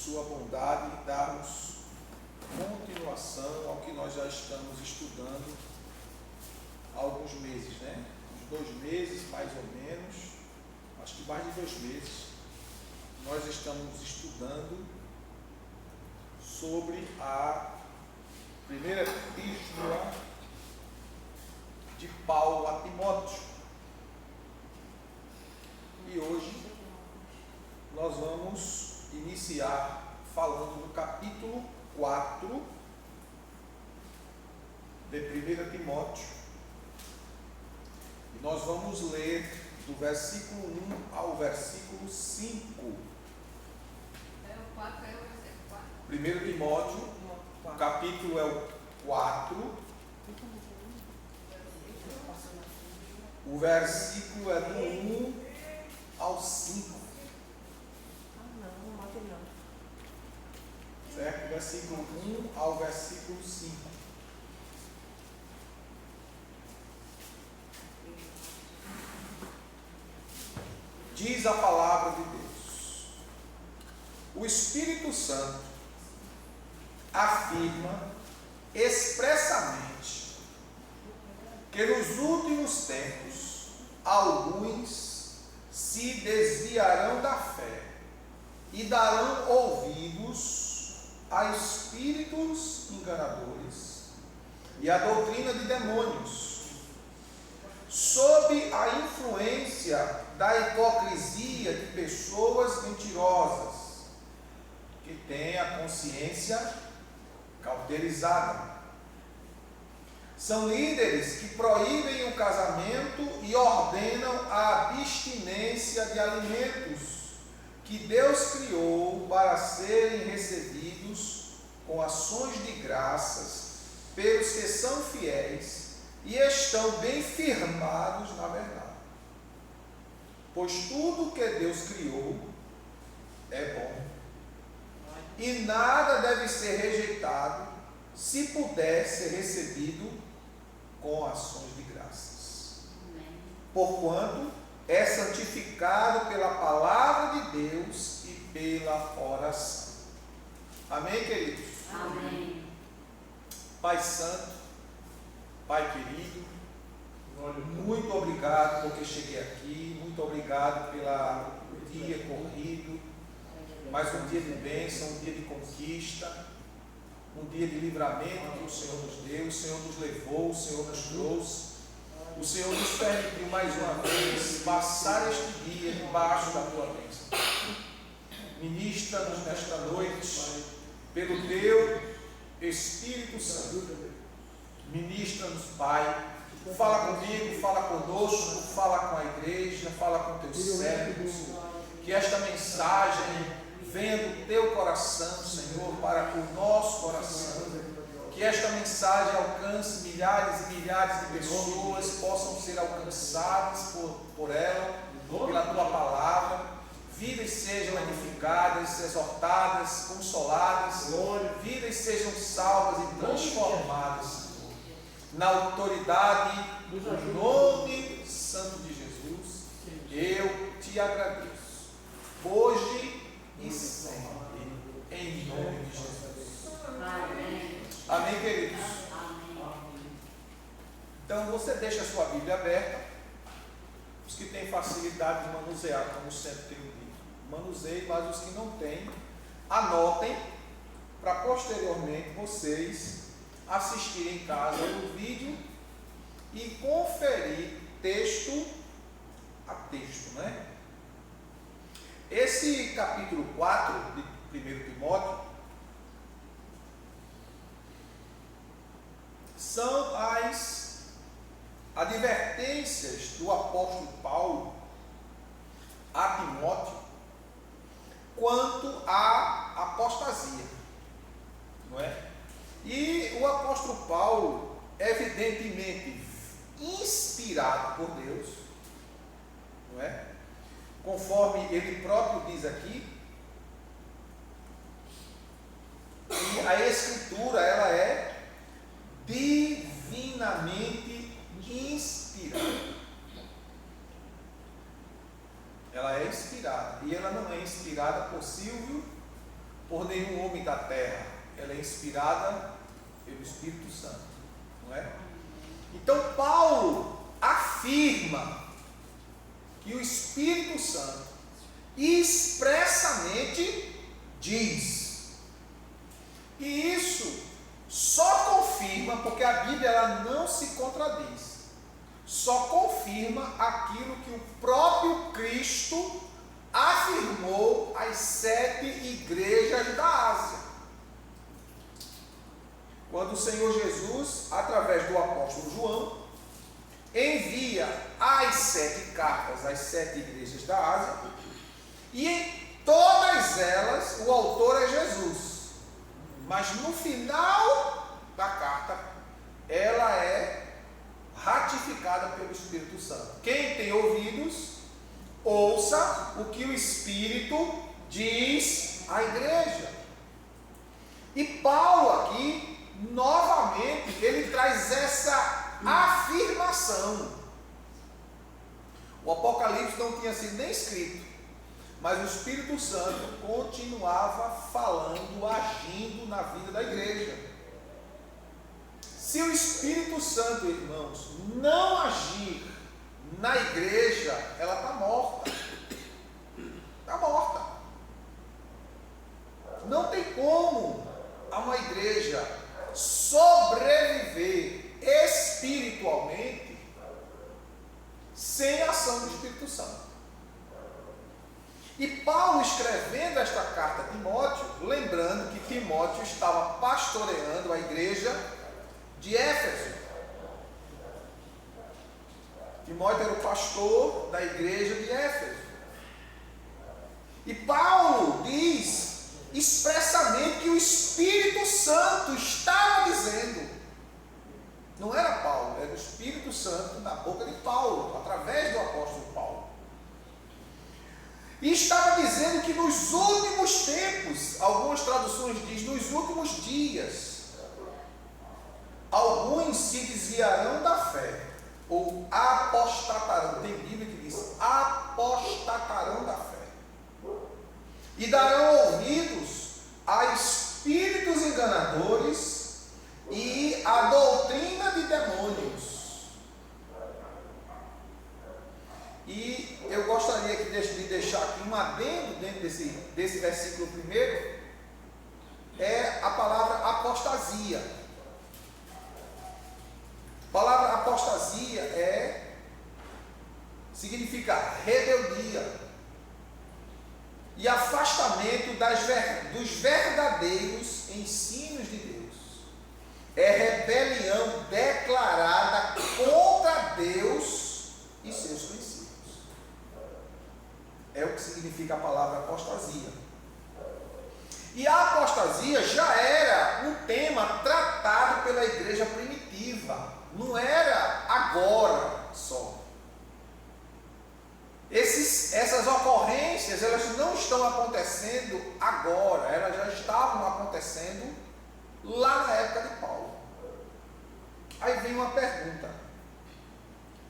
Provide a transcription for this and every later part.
sua bondade em darmos continuação ao que nós já estamos estudando há alguns meses, né? Uns 2 meses, mais ou menos, acho que mais de 2 meses, nós estamos estudando sobre a primeira epístola de Paulo a Timóteo. E hoje nós vamos iniciar falando do capítulo 4 de 1 Timóteo. E nós vamos ler do versículo 1 ao versículo 5. É o 4, é o versículo 4. 1 Timóteo, o capítulo é o 4, o versículo é do 1 ao 5. Certo? Versículo 1 ao versículo 5. Diz a palavra de Deus: o Espírito Santo afirma expressamente que nos últimos tempos alguns se desviarão da fé e darão ouvidos a espíritos enganadores e a doutrina de demônios, sob a influência da hipocrisia de pessoas mentirosas que têm a consciência cauterizada. São líderes que proíbem o casamento e ordenam a abstinência de alimentos que Deus criou para serem recebidos com ações de graças pelos que são fiéis e estão bem firmados na verdade. Pois tudo que Deus criou é bom, e nada deve ser rejeitado se puder ser recebido com ações de graças. Porquanto é santificado pela palavra de Deus e pela oração. Amém, queridos? Amém. Pai Santo, Pai querido, muito obrigado porque cheguei aqui, muito obrigado pelo dia corrido, mais um dia de bênção, um dia de conquista, um dia de livramento que o Senhor nos deu, o Senhor nos levou, o Senhor nos trouxe. O Senhor nos permitiu mais uma vez passar este dia debaixo da tua bênção. Ministra-nos nesta noite pelo teu Espírito Santo. Ministra-nos, Pai. Fala comigo, fala conosco, fala com a igreja, fala com teus servos. Que esta mensagem venha do teu coração, Senhor, para o nosso coração. Que esta mensagem alcance milhares e milhares de pessoas, possam ser alcançadas por ela, pela tua palavra, vidas sejam edificadas, exortadas, consoladas, vidas sejam salvas e transformadas, na autoridade do nome santo de Jesus. Eu te agradeço, hoje e sempre, em nome de Jesus. Amém. Amém, queridos? Amém. Então você deixa a sua Bíblia aberta. Os que têm facilidade de manusear, como sempre tenho dito, manuseiem, mas os que não têm, anotem, para posteriormente vocês assistirem em casa o vídeo e conferir texto a texto, né? Esse capítulo 4 de 1 Timóteo são as advertências do apóstolo Paulo a Timóteo quanto à apostasia, não é? E o apóstolo Paulo, evidentemente inspirado por Deus, não é? Conforme ele próprio diz aqui, e a Escritura ela é divinamente inspirada. Ela é inspirada, e ela não é inspirada por Silvio, por nenhum homem da terra. Ela é inspirada pelo Espírito Santo, não é? Então Paulo afirma que o Espírito Santo expressamente diz, e isso só confirma, porque a Bíblia ela não se contradiz, só confirma aquilo que o próprio Cristo afirmou às 7 igrejas da Ásia. Quando o Senhor Jesus, através do apóstolo João, envia as 7 cartas às 7 igrejas da Ásia, e em todas elas o autor é Jesus, mas no final da carta ela é ratificada pelo Espírito Santo. Quem tem ouvidos, ouça o que o Espírito diz à igreja. E Paulo aqui, novamente, ele traz essa afirmação. O Apocalipse não tinha sido nem escrito, mas o Espírito Santo continuava falando, agindo na vida da igreja. Se o Espírito Santo, irmãos, não agir na igreja, ela está morta. Está morta. Não tem como a uma igreja sobreviver espiritualmente sem a ação do Espírito Santo. E Paulo, escrevendo esta carta a Timóteo, lembrando que Timóteo estava pastoreando a igreja de Éfeso. Timóteo era o pastor da igreja de Éfeso. E Paulo diz expressamente que o Espírito Santo estava dizendo, não era Paulo, era o Espírito Santo na boca de Paulo, através do apóstolo Paulo. E estava dizendo que nos últimos tempos, algumas traduções dizem, nos últimos dias, alguns se desviarão da fé, ou apostatarão. Tem Bíblia que diz, apostatarão da fé. E darão ouvidos a espíritos enganadores e a doutrina de demônios. E eu gostaria de deixar aqui um adendo dentro desse versículo primeiro, é a palavra apostasia. A palavra apostasia significa rebeldia e afastamento dos verdadeiros ensinos de Deus. É rebelião declarada contra Deus e seus princípios. É o que significa a palavra apostasia. E a apostasia já era um tema tratado pela igreja primitiva. Não era agora só. Essas ocorrências, elas não estão acontecendo agora, elas já estavam acontecendo lá na época de Paulo. Aí vem uma pergunta: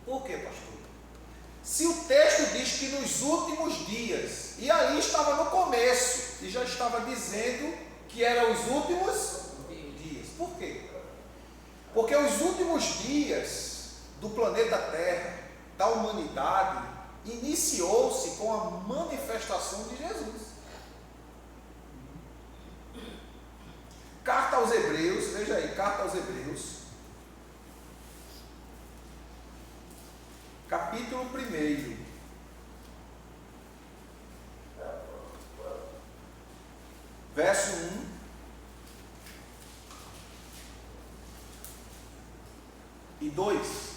por que, pastor? Se o texto diz que nos últimos dias, e ali estava no começo, e já estava dizendo que eram os últimos dias. Por quê? Porque os últimos dias do planeta Terra, da humanidade, iniciou-se com a manifestação de Jesus. Carta aos Hebreus, veja aí, carta aos Hebreus, capítulo 1, verso 1 e 2.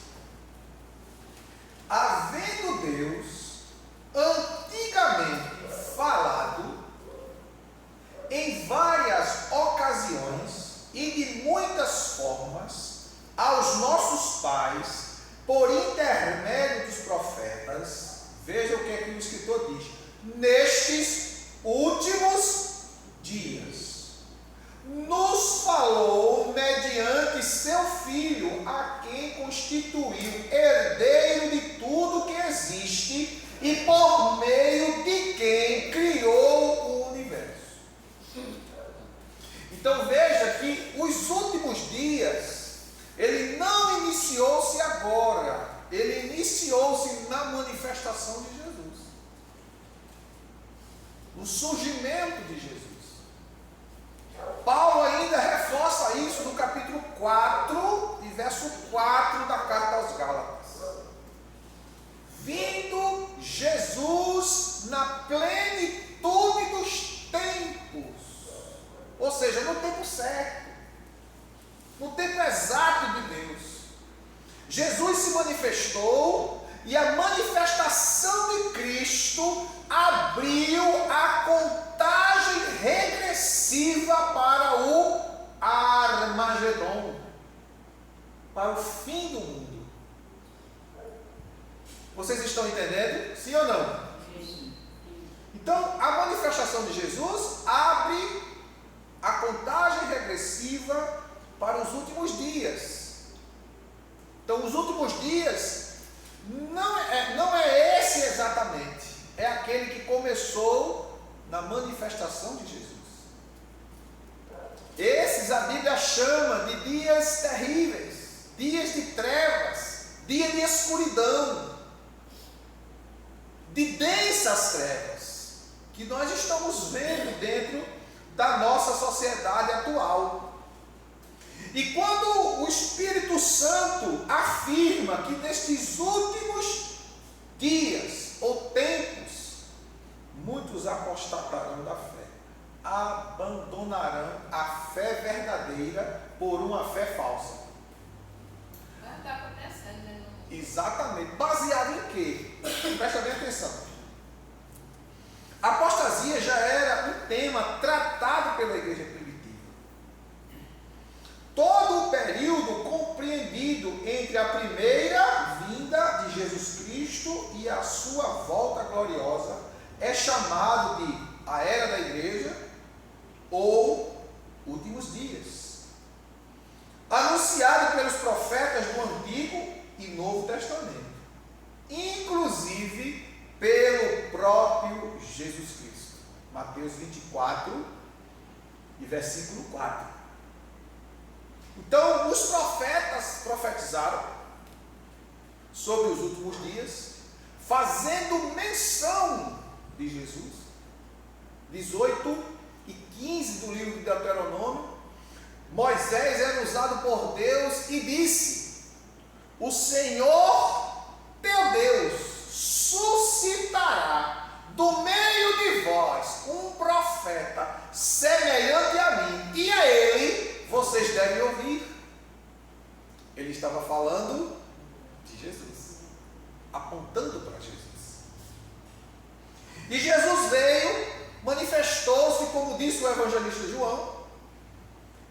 Havendo Deus antigamente falado em várias ocasiões e de muitas formas aos nossos pais por intermédio dos profetas, veja o que é que o escritor diz: nestes últimos dias nos falou mediante seu Filho, a quem constituiu herdeiro de tudo que existe e por meio de quem criou o universo. surgimento de Jesus. Paulo ainda reforça isso no capítulo 4 e verso 4 da carta aos Gálatas. Vindo Jesus na plenitude dos tempos, ou seja, no tempo certo, no tempo exato de Deus, Jesus se manifestou e a manifestação de Cristo abriu a contagem regressiva para o Armagedon, para o fim do mundo. Vocês estão entendendo? Sim ou não? Então, a manifestação de Jesus abre a contagem regressiva para os últimos dias. Então, os últimos dias não é esse exatamente, é aquele que começou na manifestação de Jesus. Esses a Bíblia chama de dias terríveis, dias de trevas, dias de escuridão, de densas trevas, que nós estamos vendo dentro da nossa sociedade atual. E quando o Espírito Santo afirma que nestes últimos dias ou tempos, muitos apostatarão da fé, abandonarão a fé verdadeira por uma fé falsa. Está acontecendo, né? Exatamente. Baseado em quê? Presta bem atenção. A apostasia já era um tema tratado pela igreja primitiva. Todo o período compreendido entre a primeira vinda de Jesus Cristo e a sua volta gloriosa é chamado de a era da igreja ou últimos dias, anunciado pelos profetas do Antigo e Novo Testamento, inclusive pelo próprio Jesus Cristo. Mateus 24 e versículo 4. Então, os profetas profetizaram sobre os últimos dias, fazendo menção de Jesus. 18 e 15 do livro de Deuteronômio, Moisés era usado por Deus e disse: o Senhor teu Deus suscitará do meio de vós um profeta semelhante a mim, e a ele vocês devem ouvir. Ele estava falando de Jesus, apontando para Jesus. E Jesus veio, manifestou-se, como disse o evangelista João,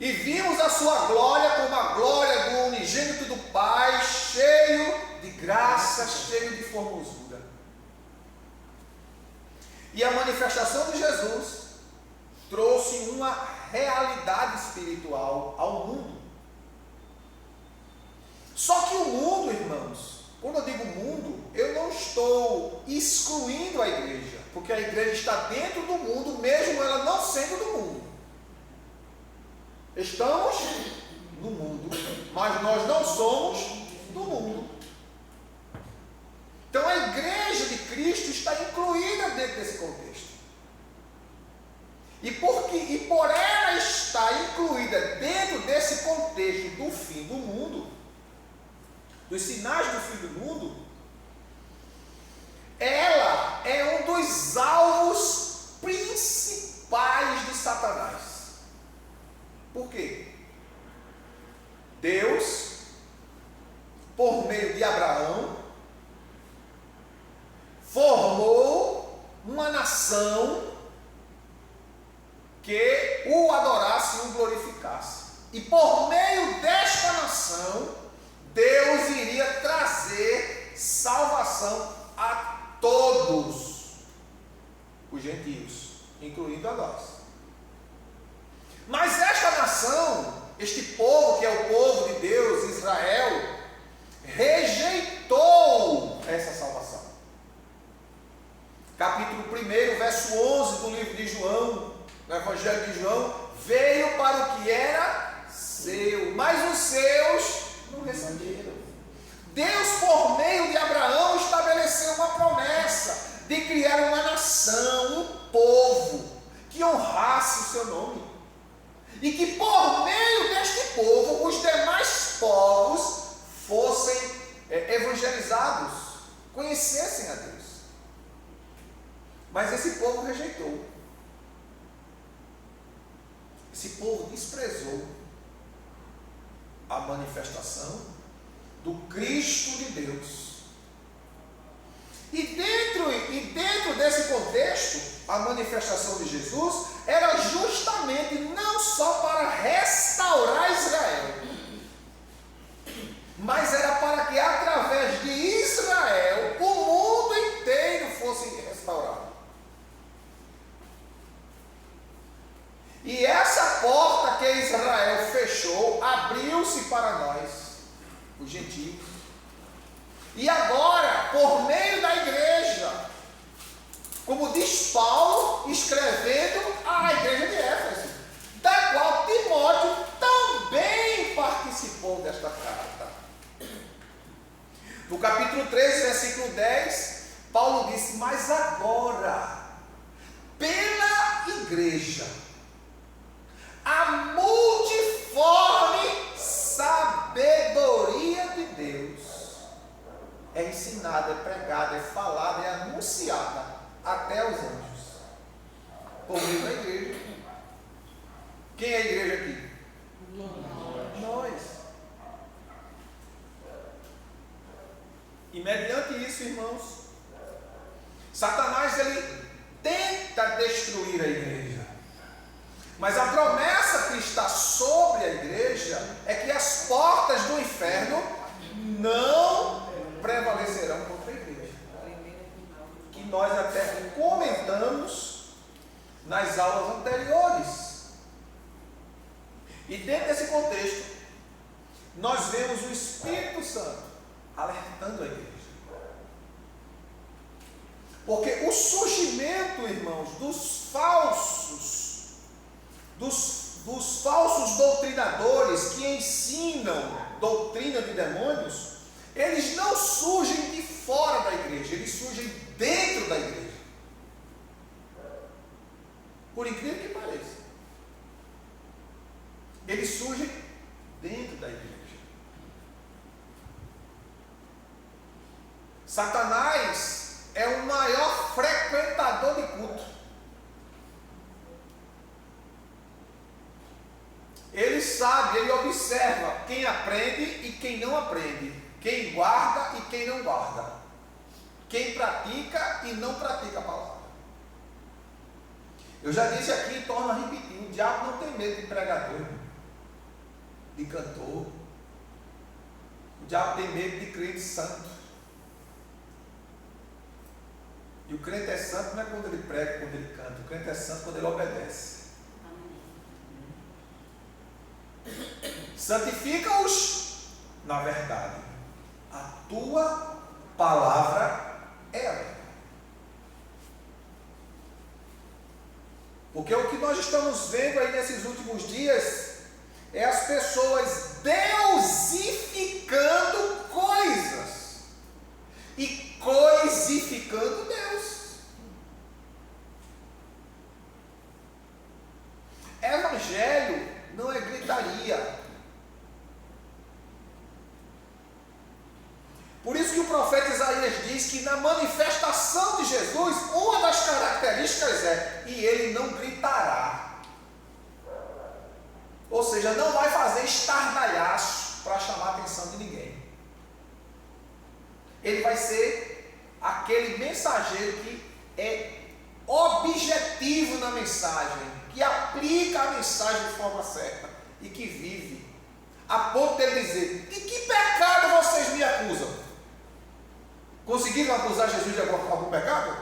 e vimos a sua glória como a glória do unigênito do Pai, cheio de graça, cheio de formosura. E a manifestação de Jesus trouxe uma realidade espiritual ao mundo. Só que o mundo, irmãos, quando eu digo mundo, eu não estou excluindo a igreja, porque a igreja está dentro do mundo, mesmo ela não sendo do mundo. Estamos no mundo, mas nós não somos do mundo. Então a igreja de Cristo está incluída dentro desse contexto. E por ela estar incluída dentro desse contexto do fim do mundo, dos sinais do fim do mundo, ela é um dos alvos principais de Satanás. Por quê? Deus, por meio de Abraão, formou uma nação que o adorasse e o glorificasse. E por meio desta nação, Deus iria trazer salvação a todos os gentios, incluindo a nós. Mas esta nação, este povo que é o povo de Deus, Israel, rejeitou essa salvação. Capítulo 1, verso 11 do livro de João, no Evangelho de João: veio para o que era seu, mas os seus não receberam. Deus, por meio de Abraão, estabeleceu uma promessa: de criar uma nação, um povo, que honrasse o seu nome. E que por meio deste povo, os demais povos fossem evangelizados, conhecessem a Deus. Mas esse povo rejeitou. Esse povo desprezou a manifestação do Cristo de Deus. E dentro desse contexto, a manifestação de Jesus era justamente não só para restaurar Israel, mas era para que através de Israel o mundo inteiro fosse restaurado. E essa porta que Israel fechou, abriu-se para nós, os gentios. E agora, por meio da igreja, como diz Paulo, escrevendo à igreja de Éfeso, da qual Timóteo também participou desta carta. No capítulo 3, versículo 10, Paulo disse: mas agora, pela igreja, a multiforme sabedoria de Deus é ensinada, é pregada, é falada, é anunciada até aos anjos, por meio da igreja. Quem é a igreja aqui? Nós. E mediante isso, irmãos, Satanás ele tenta destruir a igreja. Mas a promessa que está sobre a igreja é que as portas do inferno não prevalecerão contra a igreja. Que nós até comentamos nas aulas anteriores. E dentro desse contexto, nós vemos o Espírito Santo alertando a igreja. Porque o surgimento, irmãos, dos falsos doutrinadores que ensinam doutrina de demônios, eles não surgem de fora da igreja, eles surgem dentro da igreja. Por incrível que pareça, eles surgem dentro da igreja. Satanás é o maior frequentador de culto. Ele sabe, ele observa quem aprende e quem não aprende, quem guarda e quem não guarda, quem pratica e não pratica a palavra. Eu já disse aqui e torno a repetir: o diabo não tem medo de pregador, de cantor. O diabo tem medo de crente santo. E o crente é santo não é quando ele prega, quando ele canta. O crente é santo quando ele obedece. Santifica-os na verdade. A tua palavra é a verdade. Porque o que nós estamos vendo aí nesses últimos dias é as pessoas deusificando coisas e coisificando Deus. Evangelho não é gritaria. Por isso que o profeta Isaías diz que na manifestação de Jesus, uma das características é: e ele não gritará. Ou seja, não vai fazer estardalhaço para chamar a atenção de ninguém. Ele vai ser aquele mensageiro que é objetivo na mensagem, que aplica a mensagem de forma certa e que vive, a ponto de ele dizer: de que pecado vocês me acusam? Conseguiram acusar Jesus de algum pecado?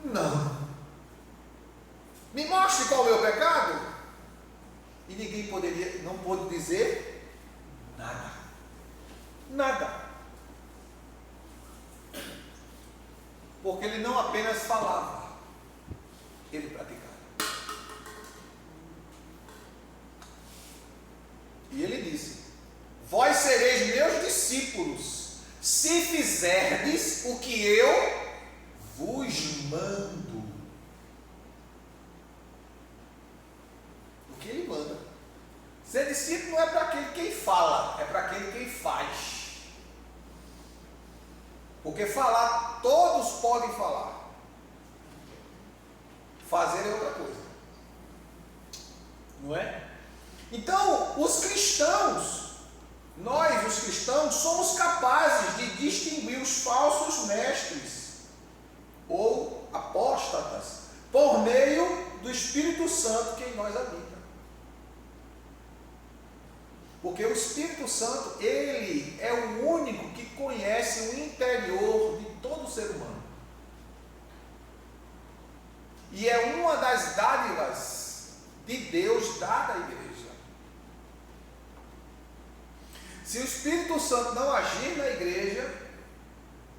Não. Me mostre qual é o meu pecado. E ninguém não pôde dizer nada. Nada. Porque ele não apenas falava, ele praticava. E ele disse: vós sereis meus discípulos, se fizerdes o que eu vos Ser discípulo não é para aquele quem fala, é para aquele quem faz. Porque falar, todos podem falar. Fazer é outra coisa. Não é? Então, os cristãos, nós, os cristãos, somos capazes de distinguir os falsos mestres ou apóstatas por meio do Espírito Santo que em nós habita. Porque o Espírito Santo, ele é o único que conhece o interior de todo ser humano. E é uma das dádivas de Deus dada à igreja. Se o Espírito Santo não agir na igreja,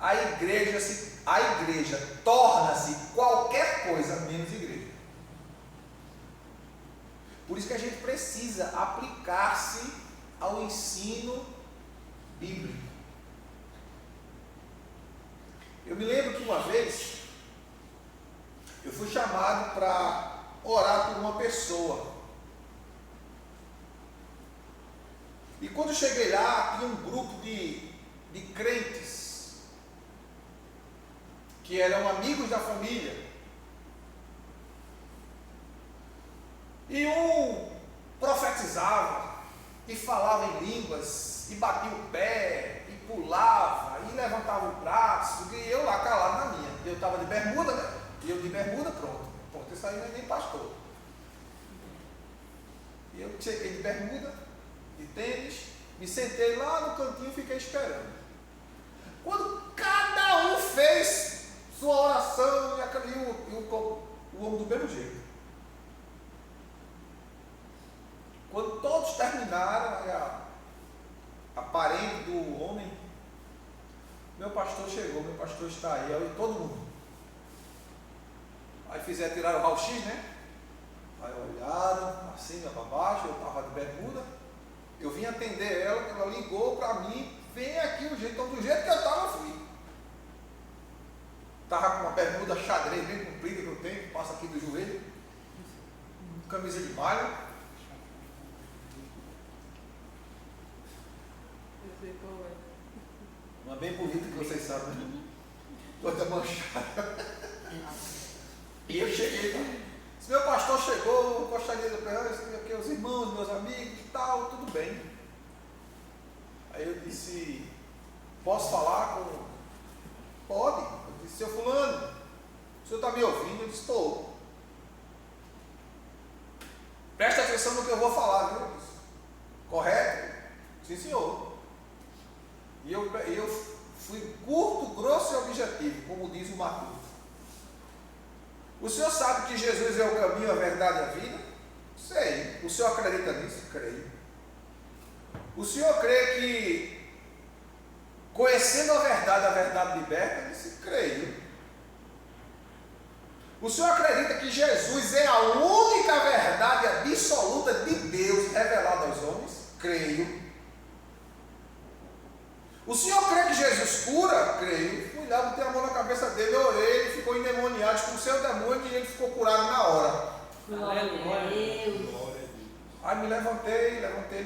a igreja torna-se qualquer coisa menos igreja. Por isso que a gente precisa aplicar-se ao ensino bíblico. Eu me lembro que uma vez eu fui chamado para orar por uma pessoa. E quando eu cheguei lá, tinha um grupo de crentes que eram amigos da família. E um profetizava e falava em línguas, e batia o pé, e pulava, e levantava o braço, e eu lá calado na minha. Eu estava de bermuda, né? E eu de bermuda, pronto. Isso aí não é nem pastor. E eu cheguei de bermuda, de tênis, me sentei lá no cantinho e fiquei esperando. Quando cada um fez sua oração, e o homem do mesmo jeito. Quando todos terminaram, a parente do homem, meu pastor chegou, meu pastor está aí, e todo mundo. Aí tiraram o raio-x, né? Aí olharam, assim, para baixo, eu estava de bermuda, eu vim atender ela ligou para mim, vem aqui o jeito, então do jeito que eu estava, eu fui. Estava com uma bermuda xadrez bem comprida que eu tenho, passa aqui do joelho, camisa de malha. Uma bem bonita que vocês sabem, né? Toda manchada. E eu cheguei lá. Se meu pastor chegou, eu gostaria de aqui os irmãos, meus amigos e tal, tudo bem. Aí eu disse, posso falar com... Pode. Eu disse, seu fulano, o senhor está me ouvindo? Eu disse, estou. Presta atenção no que eu vou falar, viu? Eu disse, correto? Sim, senhor. E eu fui curto, grosso e objetivo, como diz o Matuto. O senhor sabe que Jesus é o caminho, a verdade e a vida? Sei. O senhor acredita nisso? Creio. O senhor crê que, conhecendo a verdade liberta? Eu disse, creio. O senhor acredita que Jesus é a única verdade absoluta de Deus revelada aos homens? Creio. O senhor crê que Jesus cura? Creio. Fui lá, botei a mão na cabeça dele, orei, ele ficou endemoniado, expulsei o demônio e ele ficou curado na hora. Glória a Deus. Aí me levantei, e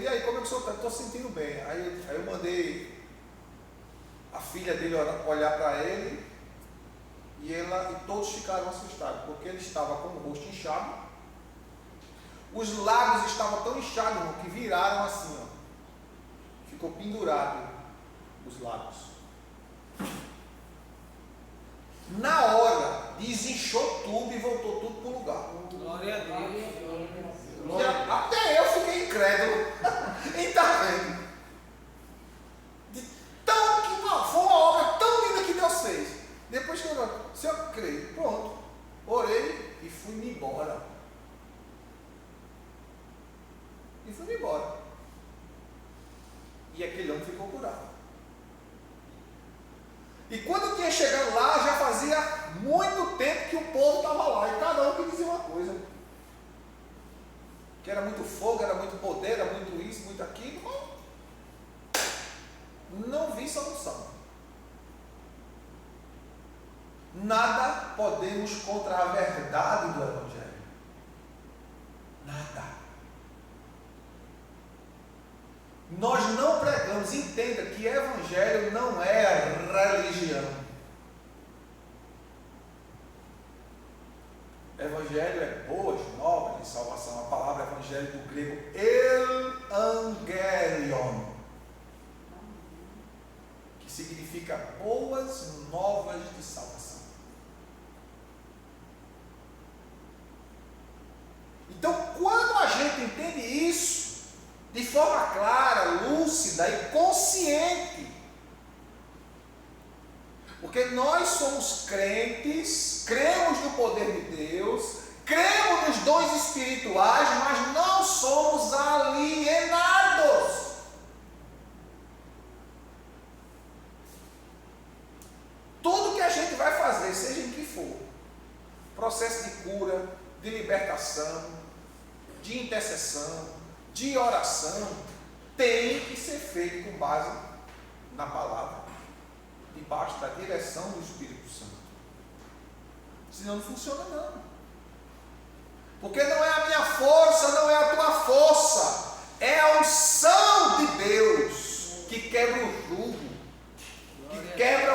aí, como é que o senhor está? Estou sentindo bem. Aí eu mandei a filha dele olhar para ele, e todos ficaram assustados, porque ele estava com o rosto inchado, os lábios estavam tão inchados, irmão, que viraram assim, ó. Ficou pendurado os lábios. Na hora, desinchou tudo e voltou tudo para o lugar. Glória a Deus. Até eu fiquei incrédulo. E está vendo? Foi uma obra tão linda que Deus fez. Depois que eu se eu creio, pronto. Orei e fui-me embora. E aquele homem ficou curado. E quando eu tinha chegado lá, já fazia muito tempo que o povo estava lá, e cada um que dizia uma coisa. Que era muito fogo, era muito poder, era muito isso, muito aquilo. Não vi solução. Nada podemos contra a verdade do Evangelho. Nada. Nós não pregamos, entenda que evangelho não é religião. Evangelho é boas novas de salvação. A palavra evangelho do grego evangelion, que significa boas novas de salvação. Então, quando a gente entende isso de forma clara, lúcida e consciente, porque nós somos crentes, cremos no poder de Deus, cremos nos dons espirituais, mas não somos alienados. Tudo que a gente vai fazer, seja em que for, processo de cura, de libertação, de intercessão, de oração, tem que ser feito com base na palavra, debaixo da direção do Espírito Santo. Senão não funciona não. Porque não é a minha força, não é a tua força, é a unção de Deus que quebra o jugo, que quebra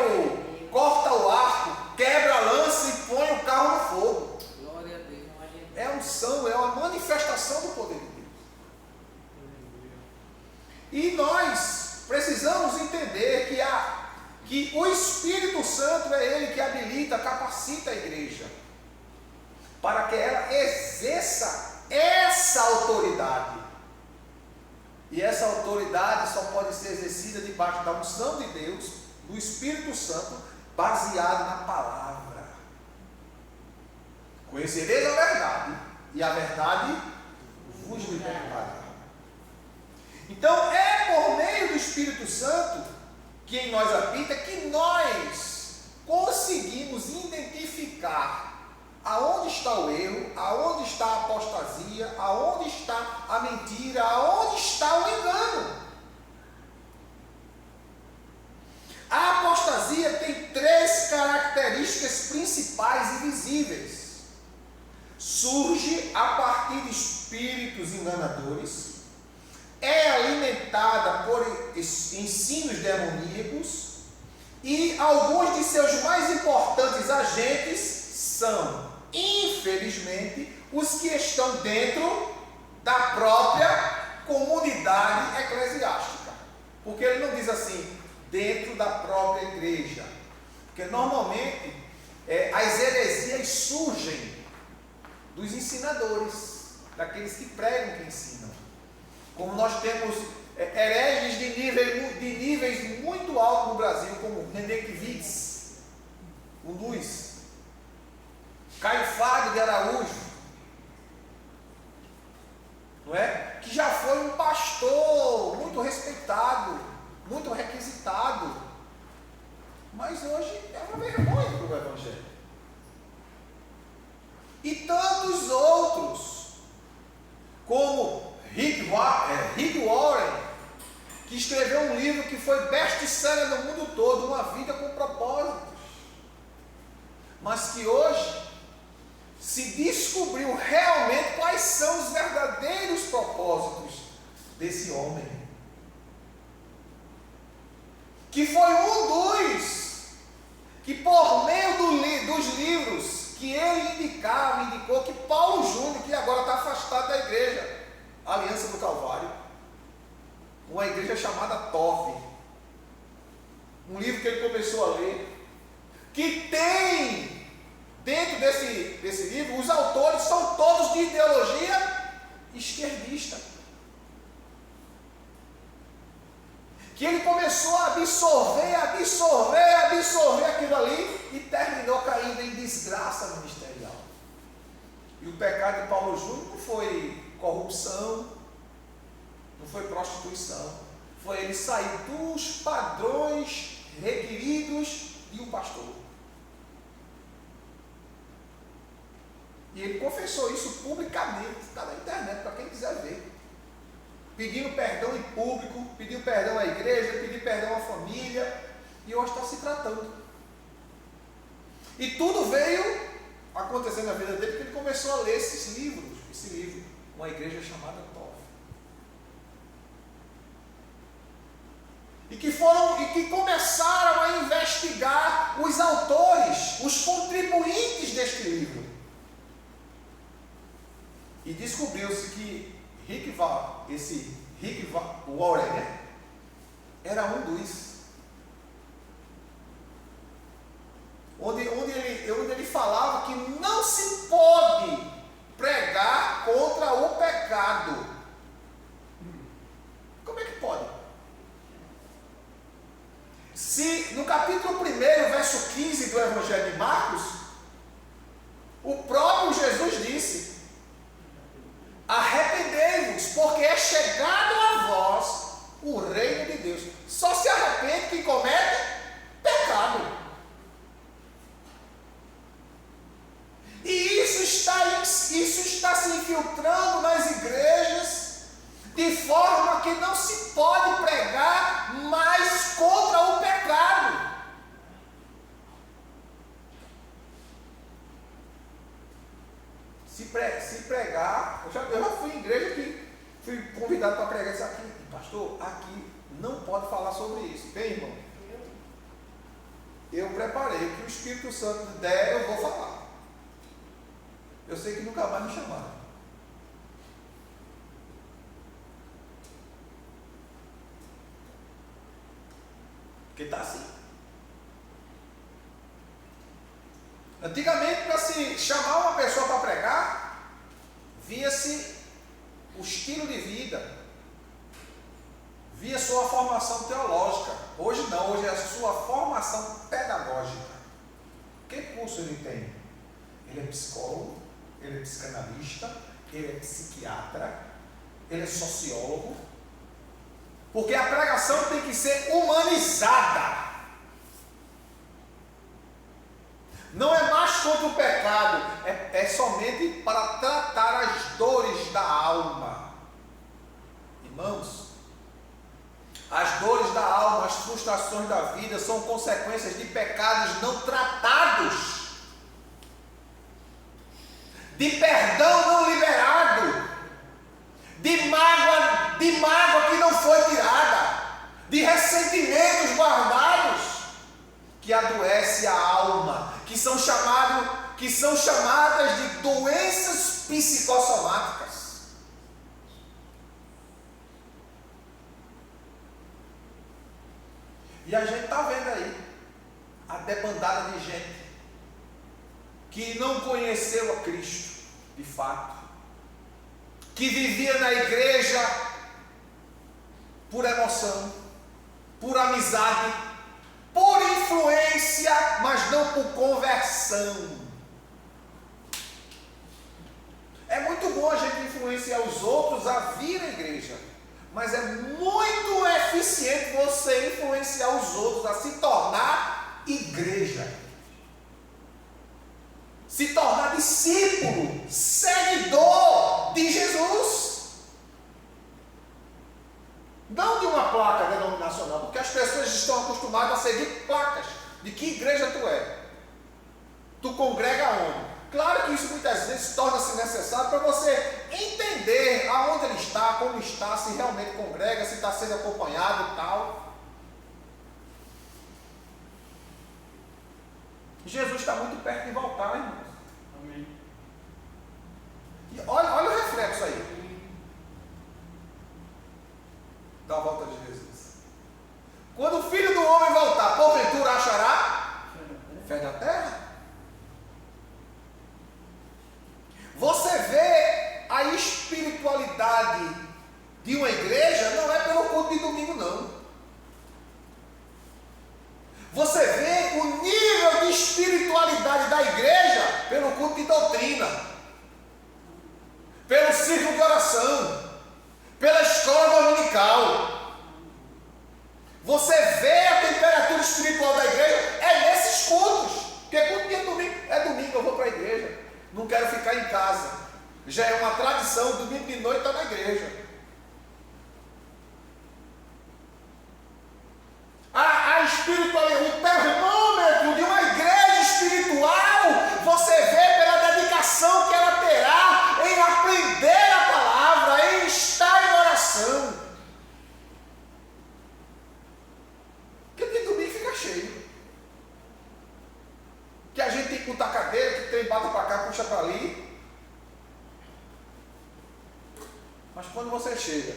corta o arco, quebra a lança e põe o carro no fogo. Glória a Deus. É a unção, é uma manifestação do poder de Deus. E nós precisamos entender que o Espírito Santo é Ele que habilita, capacita a igreja para que ela exerça essa autoridade. E essa autoridade só pode ser exercida debaixo da unção de Deus, do Espírito Santo, baseado na palavra. Conhecereis a verdade, e a verdade vos libertará. Então é por meio do Espírito Santo que em nós habita que nós conseguimos identificar aonde está o erro, aonde está a apostasia, aonde está a mentira, aonde está o engano. A apostasia tem 3 características principais e visíveis. Surge a partir de espíritos enganadores, é alimentada por ensinos demoníacos e alguns de seus mais importantes agentes são, infelizmente, os que estão dentro da própria comunidade eclesiástica. Porque ele não diz assim, dentro da própria igreja. Porque normalmente as heresias surgem dos ensinadores, daqueles que pregam, que ensinam. Como nós temos hereges de níveis muito altos no Brasil, como René Kivitz, o Luiz, Caio Fábio de Araújo, não é? Que já foi um pastor muito respeitado, muito requisitado, mas hoje é uma vergonha para o Evangelho. E tantos outros, como Rick Warren, que escreveu um livro que foi best-seller no mundo todo, Uma Vida com Propósitos, mas que hoje se descobriu realmente quais são os verdadeiros propósitos desse homem, que foi um dos que, por meio dos livros que ele indicou que Paulo Júnior, que agora está afastado da igreja, Aliança do Calvário, uma igreja chamada Tove, um livro que ele começou a ler, que tem dentro desse livro, os autores são todos de ideologia esquerdista, que ele começou a absorver aquilo ali e terminou caindo em desgraça ministerial. E o pecado de Paulo Júnior não foi corrupção, não foi prostituição, foi ele sair dos padrões requeridos de um pastor. E ele confessou isso publicamente, está na internet para quem quiser ver, pedindo perdão em público, pediu perdão à igreja, pediu perdão à família, e hoje está se tratando. E tudo veio acontecendo na vida dele porque ele começou a ler esse livro, uma igreja chamada Tove. e que começaram a investigar os autores, os contribuintes deste livro. E descobriu-se que Rick Warren, né, era um dos. Onde ele falava que não se pode pregar contra o pecado. Como é que pode? Se no capítulo 1, verso 15 do Evangelho de Marcos, o próprio Jesus disse: arrependei-vos, porque é chegado a vós o reino de Deus. Só se arrepende quem comete pecado. E isso está se infiltrando nas igrejas, de forma que não se pode pregar mais contra o pecado. Se pregar, eu já fui em igreja que fui convidado para pregar isso aqui. Pastor, aqui não pode falar sobre isso. Bem, irmão, eu preparei, o que o Espírito Santo der, eu vou falar. Eu sei que nunca mais me chamaram. Porque está assim. Antigamente, para se chamar uma pessoa para pregar, via-se o estilo de vida, via sua formação teológica. Hoje não, hoje é a sua formação pedagógica. Que curso ele tem? Ele é psicólogo, ele é psicanalista, ele é psiquiatra, ele é sociólogo. Porque a pregação tem que ser humanizada. Não é mais contra o pecado, é somente para tratar as dores da alma. Irmãos, as dores da alma, as frustrações da vida são consequências de pecados não tratados, de perdão não liberado, de mágoa que não foi tirada, de ressentimentos guardados, que adoece a alma, que são chamadas de doenças psicossomáticas. E a gente está vendo aí a debandada de gente que não conheceu a Cristo de fato, que vivia na igreja por emoção, por amizade, por influência, mas não por conversão. É muito bom a gente influenciar os outros a vir à igreja, mas é muito eficiente você influenciar os outros a se tornar igreja, se tornar discípulo, seguidor de Jesus. Não de uma placa denominacional, porque as pessoas estão acostumadas a seguir placas de que igreja tu é. Tu congrega onde? Claro que isso muitas vezes torna-se necessário para você entender aonde ele está, como está, se realmente congrega, se está sendo acompanhado e tal. Jesus está muito perto de voltar, irmãos. Amém. E olha o reflexo aí da volta de Jesus. Quando o Filho do Homem voltar, porventura achará fé na terra? Você vê a espiritualidade de uma igreja não é pelo culto de domingo, não. Você vê o nível de espiritualidade da igreja pelo culto de doutrina, pelo círculo de oração, pela escola dominical. Você vê a temperatura espiritual da igreja é nesses cultos. Porque culto de domingo é domingo, eu vou para a igreja. Não quero ficar em casa. Já é uma tradição, domingo de noite está na igreja. A espiritualidade, o termômetro de uma igreja espiritual, você vê pela dedicação que ela terá em aprender a palavra, em estar em oração. ali. Mas quando você chega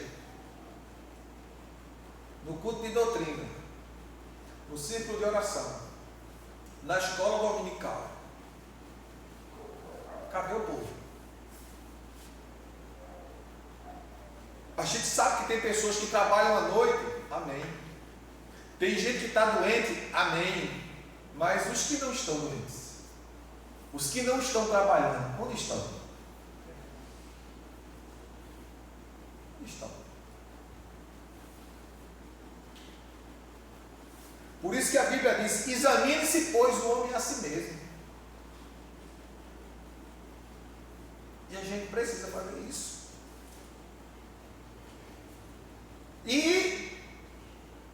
no culto de doutrina, no círculo de oração, na escola dominical, cadê o povo? A gente sabe que tem pessoas que trabalham à noite, amém. Tem gente que está doente, amém. Mas os que não estão doentes, os que não estão trabalhando, onde estão? Onde estão? Por isso que a Bíblia diz: examine-se, pois, o homem a si mesmo. E a gente precisa fazer isso. E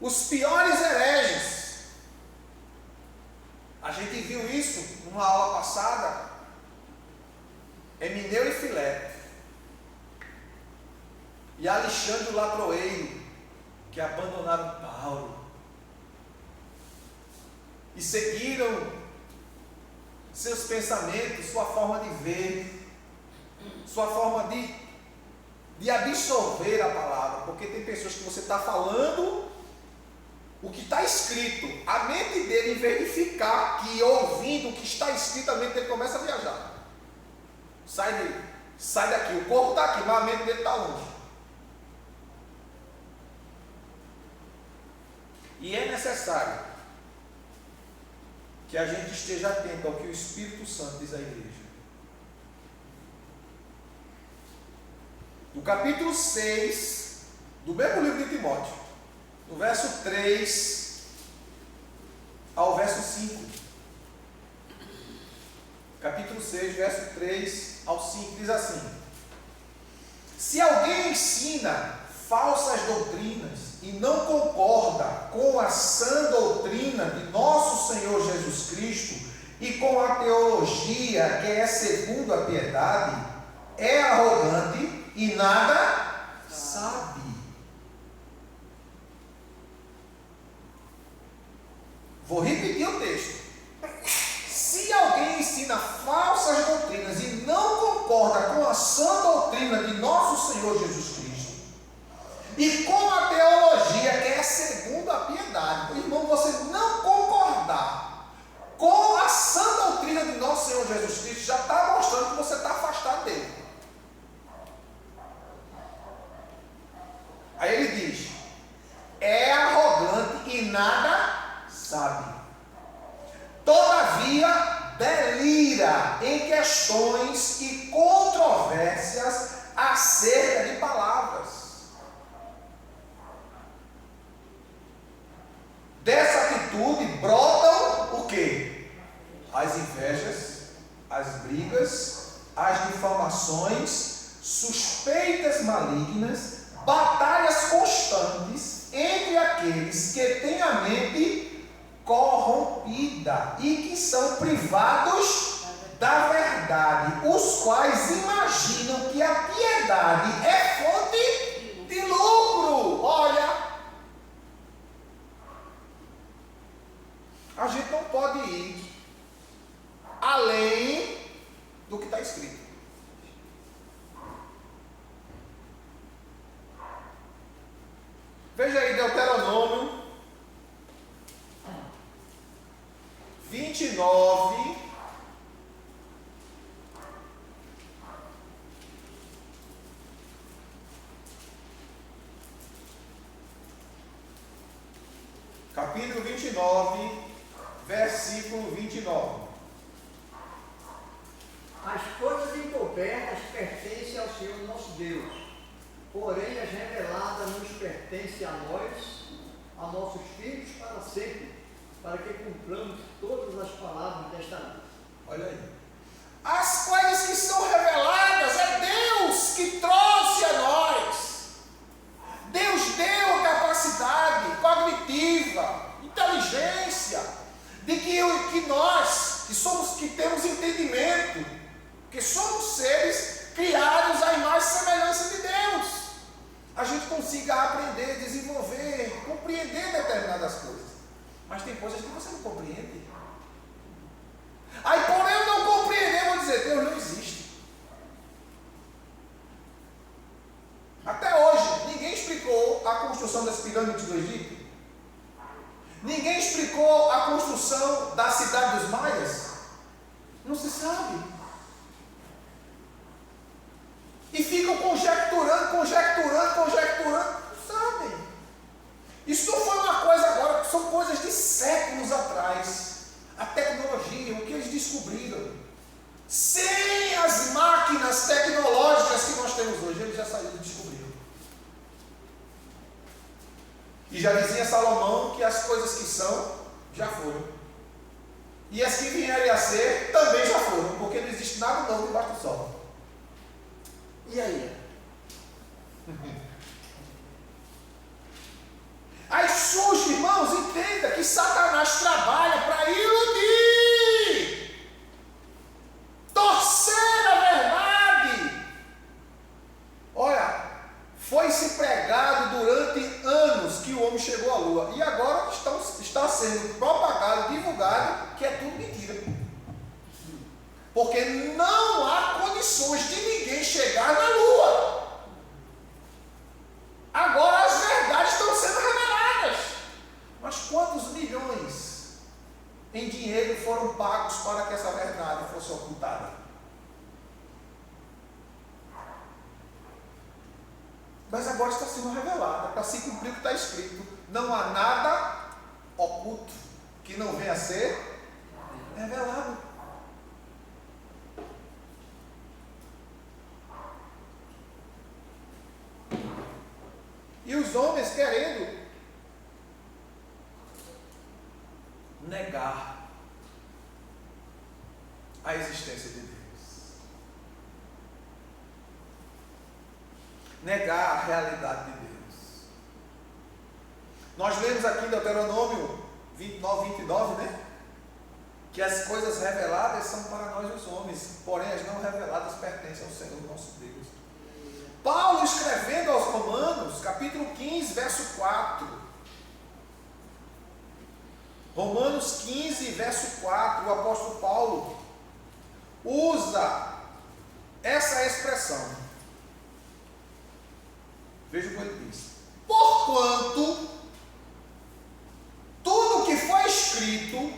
os piores hereges, a gente viu isso numa aula passada, Emineu e Fileto, e Alexandre o Ladroeiro, que abandonaram Paulo e seguiram seus pensamentos, sua forma de ver, sua forma de absorver a palavra, porque tem pessoas que você está falando o que está escrito, a mente dele, em vez de ficar aqui ouvindo o que está escrito, a mente dele começa a viajar. Sai daqui, o corpo está aqui, mas a mente dele está longe. E é necessário que a gente esteja atento ao que o Espírito Santo diz à igreja. No capítulo 6 do mesmo livro de Timóteo, no verso 3 ao verso 5. Capítulo 6, verso 3 ao 5, diz assim: se alguém ensina falsas doutrinas e não concorda com a sã doutrina de nosso Senhor Jesus Cristo e com a teologia que é segundo a piedade, é arrogante e nada sabe. Vou repetir o texto. Se alguém ensina falsas doutrinas e não concorda com a sã doutrina de nosso Senhor Jesus Cristo e com a teologia que é segundo a piedade, irmão, você não concordar com a sã doutrina de nosso Senhor Jesus Cristo já está mostrando que você está afastado dele. Aí ele diz: é arrogante e nada sabe. Todavia, delira em questões e controvérsias acerca de palavras. Dessa atitude brotam o quê? As invejas, as brigas, as difamações, suspeitas malignas, batalhas constantes entre aqueles que têm a mente corrompida e que são privados da verdade, os quais imaginam que a piedade é fonte de lucro. Olha, a gente não pode ir além do que está escrito. Veja aí Deuteronômio 29, capítulo 29, versículo 29. As coisas encobertas pertencem ao Senhor nosso Deus, porém as reveladas nos pertencem a nós, a nossos filhos para sempre, para que cumpramos todas as palavras desta lei. Olha aí. As coisas que são reveladas é Deus que trouxe a nós. Deus deu a capacidade cognitiva, inteligência, de que nós, que temos entendimento, que somos seres criados à imagem e semelhança de Deus, a gente consiga aprender, desenvolver, compreender determinadas coisas. Mas tem coisas que você não compreende. Aí, por eu não compreender, eu vou dizer: Deus não existe. construção das pirâmides do Egito? Ninguém explicou a construção da cidade dos maias? Não se sabe. E ficam conjecturando, não sabem. Isso não foi uma coisa agora, são coisas de séculos atrás. A tecnologia, o que eles descobriram. Sem as máquinas tecnológicas que nós temos hoje, eles já saíram e descobriram. E já dizia Salomão que as coisas que são, já foram. E as que vierem a ser, também já foram, porque não existe nada novo debaixo do sol. E aí? Aí surge, irmãos, entenda que Satanás trabalha para iludir, torcer a verdade. Olha, foi-se pregado durante anos que o homem chegou à lua, e agora está sendo propagado, divulgado, que é tudo mentira. Porque não há condições de ninguém chegar na lua. Agora as verdades estão sendo reveladas. Mas quantos milhões em dinheiro foram pagos para que essa verdade fosse ocultada? Mas agora está sendo revelada, para se cumprir o que está escrito. Não há nada oculto que não venha a ser revelado. E os homens querendo negar a existência de Deus, negar a realidade de Deus. Nós lemos aqui em Deuteronômio 29, 29, né? Que as coisas reveladas são para nós os homens, porém as não reveladas pertencem ao Senhor nosso Deus. Paulo escrevendo aos Romanos, capítulo 15, verso 4. Romanos 15, verso 4, o apóstolo Paulo usa essa expressão. Veja o que ele diz. Porquanto tudo que foi escrito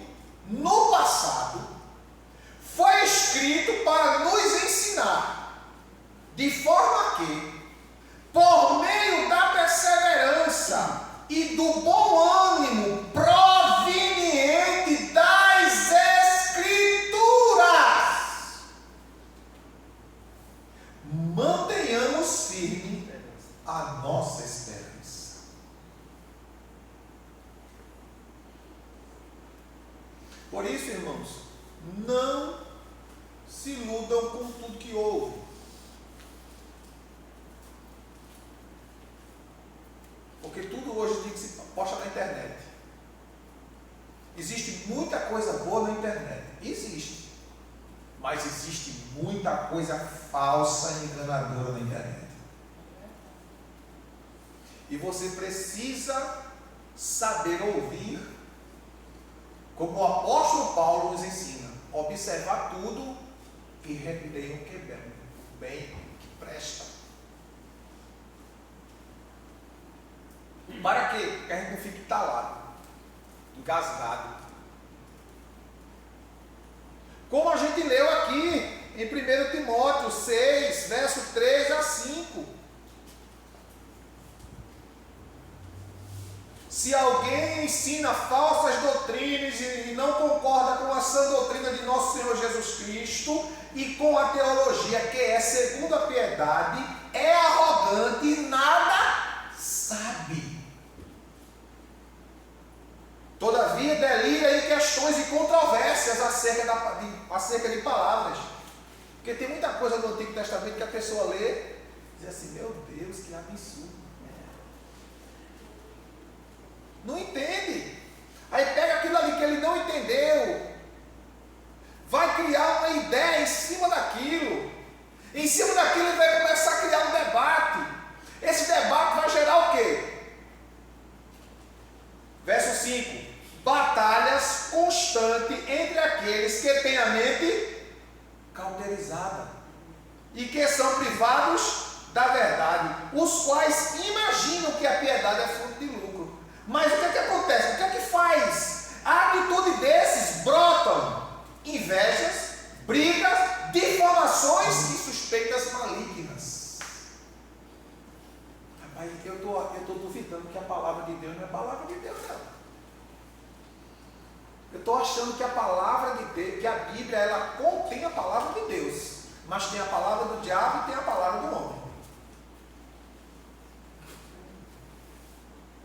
no passado foi escrito para nos ensinar, de forma que, por meio da perseverança e do bom ânimo proveniente das Escrituras, mantenhamos firme a nossa esperança. Por isso, irmãos, não se iludam com tudo que ouvem. Porque tudo hoje tem que se posta na internet. Existe muita coisa boa na internet. Existe. Mas existe muita coisa falsa e enganadora na internet. E você precisa saber ouvir, como o apóstolo Paulo nos ensina, observar tudo e reter o que é bem, que presta. Para quê? Que a gente não fique talado, engasgado. Como a gente leu aqui em 1 Timóteo 6, verso 3 a 5. Se alguém ensina falsas doutrinas e não concorda com a sã doutrina de nosso Senhor Jesus Cristo e com a teologia que é segundo a piedade, é arrogante e nada sabe. Todavia delira em questões e controvérsias acerca de palavras. Porque tem muita coisa no Antigo Testamento que a pessoa lê e diz assim, meu Deus, que absurdo. Não entende. Aí pega aquilo ali que ele não entendeu, vai criar uma ideia em cima daquilo. Em cima daquilo ele vai começar a criar um debate. Esse debate vai gerar o quê? Verso 5. Batalhas constantes entre aqueles que têm a mente cauterizada e que são privados da verdade, os quais imaginam que a piedade é fruto de lucro. Mas o que é que acontece? O que é que faz? A atitude desses brotam invejas, brigas, difamações e suspeitas malignas. Rapaz, eu estou duvidando que a palavra de Deus não é a palavra de Deus, não. Eu estou achando que a palavra de Deus, que a Bíblia, ela contém a palavra de Deus, mas tem a palavra do diabo e tem a palavra do homem.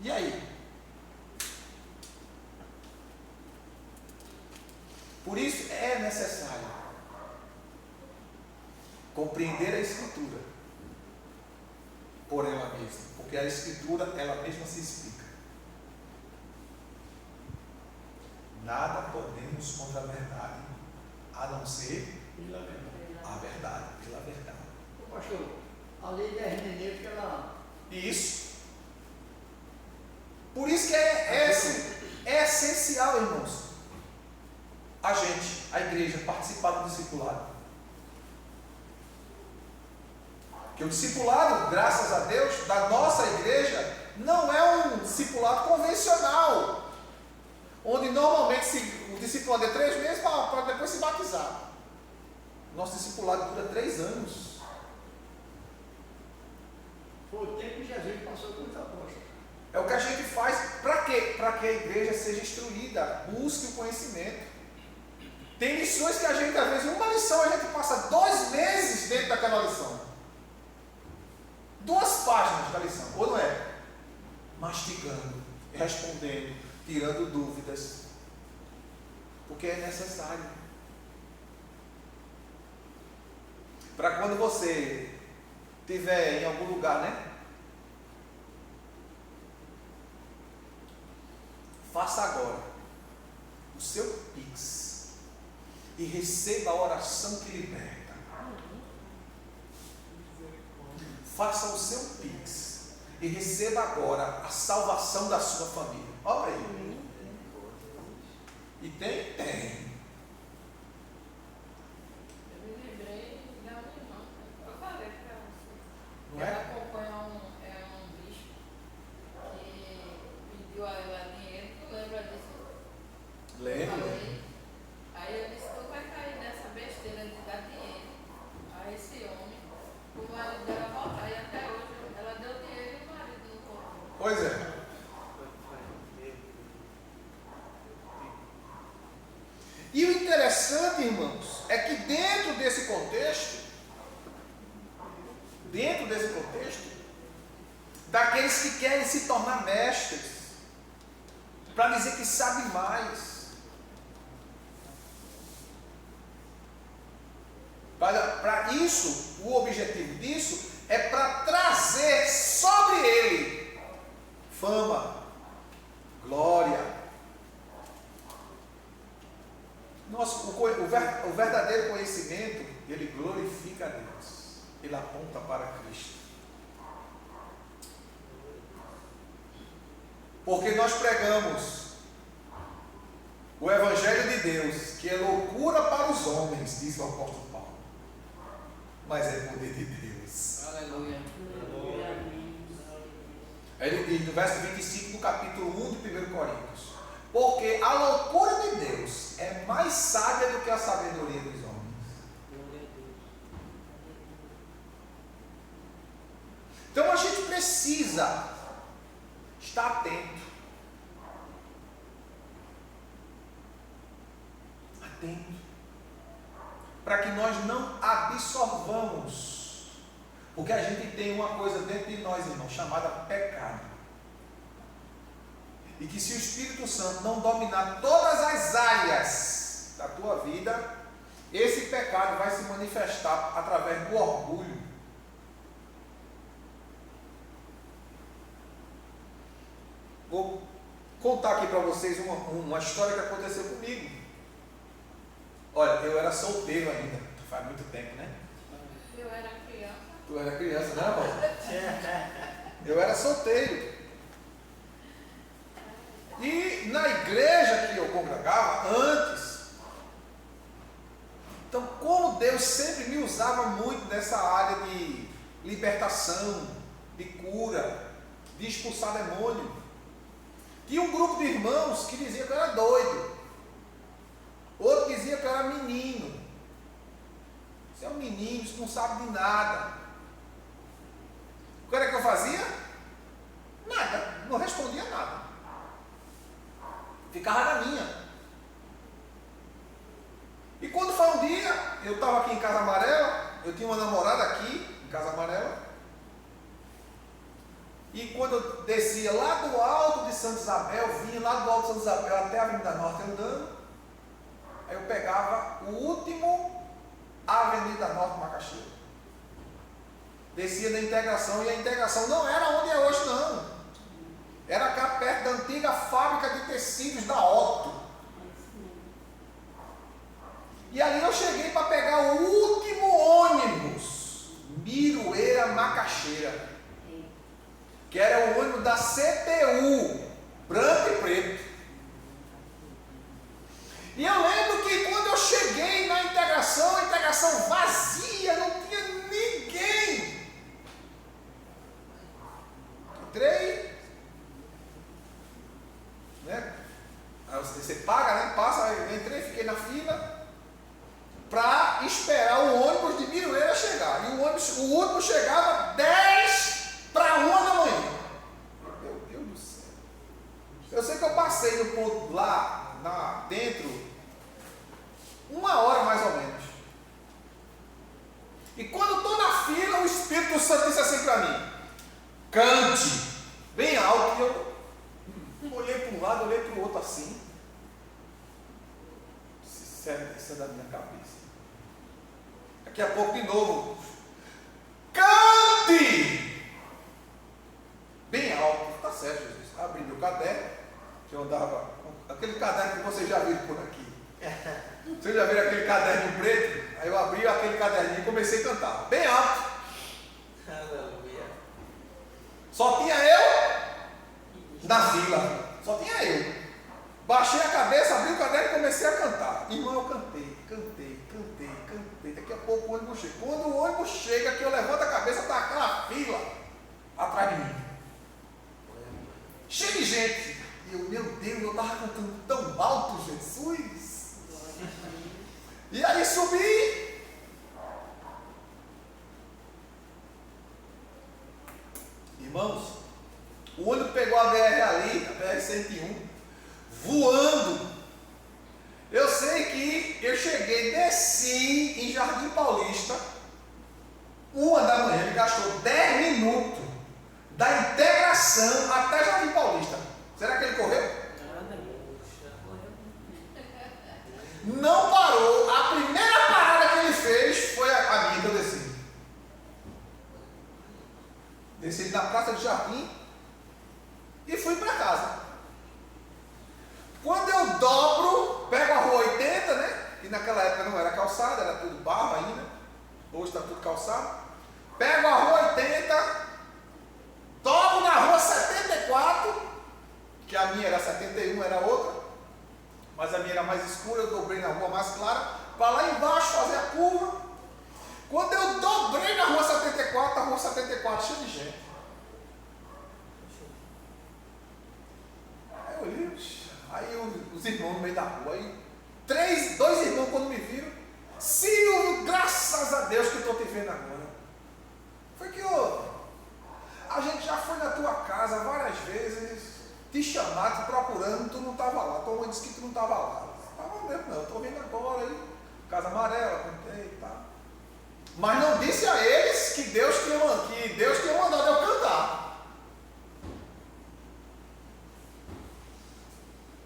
E aí? Por isso é necessário compreender a Escritura por ela mesma, porque a Escritura ela mesma se explica. Nada podemos contra a verdade, a não ser a verdade, pela verdade. Ô, pastor, a lei da hermenêutica, ela... Isso. Por isso que é essencial, irmãos, a gente, a igreja, participar do discipulado. Porque o discipulado, graças a Deus, da nossa igreja, não é um discipulado convencional, onde normalmente o discipulado é 3 meses para depois se batizar. Nosso discipulado dura 3 anos. Foi o tempo que Jesus passou com os apóstolos. É o que a gente faz. Para quê? Para que a igreja seja instruída, busque o conhecimento. Tem lições que a gente, às vezes, uma lição a gente passa 2 meses dentro daquela lição. 2 páginas da lição, ou não é? Mastigando, respondendo, tirando dúvidas, porque é necessário. Para quando você estiver em algum lugar, né? Faça agora o seu Pix e receba a oração que liberta. Faça o seu Pix e receba agora a salvação da sua família. Olha aí. E tem? Tem. Eu me lembrei da minha irmã. Eu falei para você. Não é? Ela acompanha um bispo que pediu a ela dinheiro. Tu lembra disso? Lembro. Falei. Aí eu disse: tu vai cair nessa besteira de dar dinheiro a esse homem. O marido dela voltar. E até hoje ela deu dinheiro e o marido não comprou. Pois é. E o interessante, irmãos, é que dentro desse contexto, daqueles que querem se tornar mestres, para dizer que sabem mais, para isso, o objetivo disso é para trazer sobre ele fama, glória. O verdadeiro conhecimento, ele glorifica a Deus, ele aponta para Cristo. Porque nós pregamos o Evangelho de Deus, que é loucura para os homens, diz o apóstolo Paulo, mas é poder de Deus. Aleluia. Ele diz no verso 25 do capítulo 1 de 1 Coríntios: porque a loucura de Deus é mais sábia do que a sabedoria dos homens. Então a gente precisa estar atento. Para que nós não absorvamos. Porque a gente tem uma coisa dentro de nós, irmão, chamada pecado. E que se o Espírito Santo não dominar todas as áreas da tua vida, esse pecado vai se manifestar através do orgulho. Vou contar aqui para vocês uma história que aconteceu comigo. Olha, eu era solteiro ainda, faz muito tempo, né? Eu era criança. Tu era criança, não, amor? Eu era solteiro. E na igreja que eu congregava antes, então como Deus sempre me usava muito nessa área libertação, de cura, de expulsar demônio. Tinha um grupo de irmãos que dizia que eu era doido. Outro dizia que eu era menino. Você é um menino, você não sabe de nada. O que era que eu fazia? Nada, não respondia nada. Ficava na minha. E quando foi um dia, eu estava aqui em Casa Amarela, eu tinha uma namorada aqui em Casa Amarela. E quando eu descia lá do alto de Santa Isabel, vinha lá do alto de Santa Isabel até a Avenida Norte andando, aí eu pegava o último Avenida Norte Macaxeira. Descia da Integração, e a Integração não era onde é hoje, não. Era cá perto da antiga fábrica de tecidos da Otto. E ali eu cheguei para pegar o último ônibus, Miroeira Macaxeira, que era o ônibus da CTU, branco e preto. E eu lembro que quando eu cheguei na Integração, a Integração vazia, não tinha ninguém. Entrei, né? Aí você paga, né? Passa, eu entrei, fiquei na fila para esperar o ônibus de Miroeira chegar. E o último chegava 10 para 1 da manhã. Meu Deus do céu. Eu sei que eu passei no ponto lá dentro 1 hora mais ou menos. E quando eu estou na fila, o Espírito Santo disse assim para mim: cante bem alto. E eu olhei para um lado, olhei para o outro assim. Isso é da minha cabeça. Daqui a pouco de novo: cante bem alto. Tá certo, Jesus. Abri meu caderno, que eu andava, aquele caderno que vocês já viram por aqui. Vocês já viram aquele caderno preto? Aí eu abri aquele caderninho e comecei a cantar bem alto. Aleluia. Só tinha eu na fila. Só tinha eu. Baixei a cabeça, abri o caderno e comecei a cantar. Irmão, eu cantei. Daqui a pouco o ônibus chega. Quando o ônibus chega, que eu levanto a cabeça, está aquela fila atrás de mim. Cheio de gente. E eu, meu Deus, eu estava cantando tão alto, Jesus. E aí subi. Irmãos, o ônibus pegou a BR ali, a BR-101, voando. Eu sei que eu cheguei, desci em Jardim Paulista, 1 da manhã, ele gastou 10 minutos da Integração até Jardim Paulista. Será que ele correu? Não parou. A primeira parada que ele fez foi a minha que eu desci. Desci na Praça de Jardim e fui para casa. Quando eu dobro, pego a rua 80, né? Que naquela época não era calçada, era tudo barro ainda. Hoje está tudo calçado. Pego a rua 80, dobro na rua 74, que a minha era 71, era outra. Mas a minha era mais escura, eu dobrei na rua mais clara, para lá embaixo fazer a curva. Quando eu dobrei na rua 74, a rua 74 cheia de gente. Aí eu olhei, aí os irmãos no meio da rua, aí 2 irmãos quando me viram: Ciro, graças a Deus que eu estou te vendo agora. Foi que a gente já foi na tua casa várias vezes, te chamar, te procurando, tu não estava lá. Tua mãe disse que tu não estava lá. Estava mesmo, não, estou vendo agora aí, Casa Amarela, contei e tal. Mas não disse a eles que Deus tinha mandado eu cantar.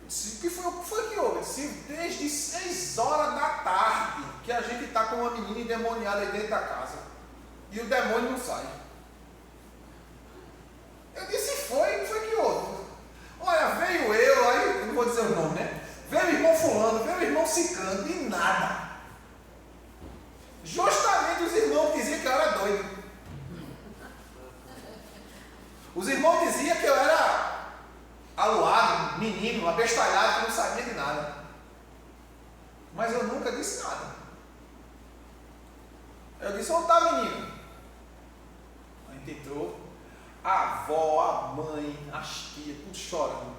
Disse, o que foi que houve? Disse, desde 6 horas da tarde que a gente está com uma menina endemoniada aí dentro da casa. E o demônio não sai. Eu disse, foi que houve? Olha, veio eu não vou dizer o nome, né? Veio o irmão fulano, veio o irmão ciclano, e nada. Justamente os irmãos diziam que eu era doido. Os irmãos diziam que eu era aluado, menino, abestalhado, que não sabia de nada. Mas eu nunca disse nada. Eu disse, onde está menino? gente entrou, a avó, a mãe, as tias, tudo chorando.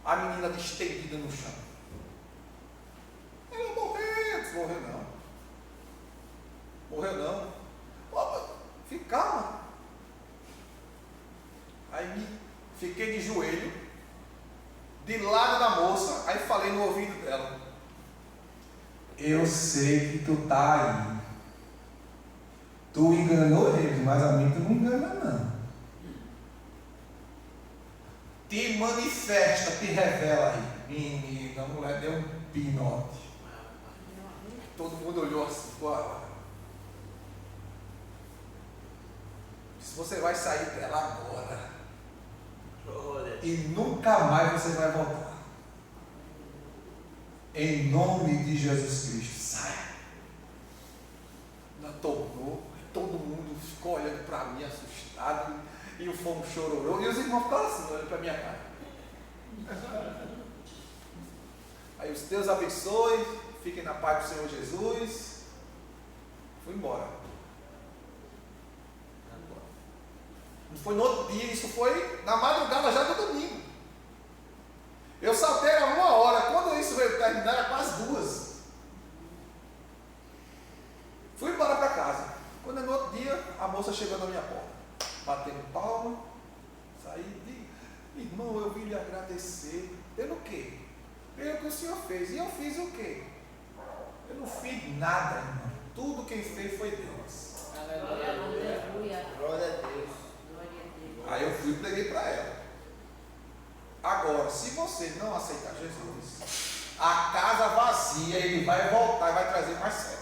A menina estendida no chão. Ela morreu não. Morreu não. Pô, fica calma. Aí fiquei de joelho, de lado da moça, aí falei no ouvido dela: eu sei que tu tá aí. Tu enganou eles, mas a mim tu não engana não. Te manifesta, te revela aí. Menina, a mulher deu um pinote. Todo mundo olhou assim, pô. Se você vai sair dela agora e nunca mais você vai voltar. Em nome de Jesus Cristo, sai. Ela tomou, todo mundo ficou olhando para mim assustado, e o fogo chororou, e os irmãos ficaram assim, olhando para minha cara. Aí os Deus abençoe, fiquem na paz do Senhor Jesus. Fui embora. Não foi no outro dia, isso foi na madrugada já do domingo. Eu saltei a 1h, quando isso veio terminar era quase 2. Fui embora para casa. Quando no outro dia, a moça chegou na minha porta, batendo palma, saí e irmão, eu vim lhe agradecer. Pelo quê? Pelo que o senhor fez. E eu fiz o quê? Eu não fiz nada, irmão. Tudo quem fez foi Deus. Aleluia. Glória a Deus. Aí eu fui e preguei para ela. Agora, se você não aceitar Jesus, a casa vazia, ele vai voltar e vai trazer mais 7.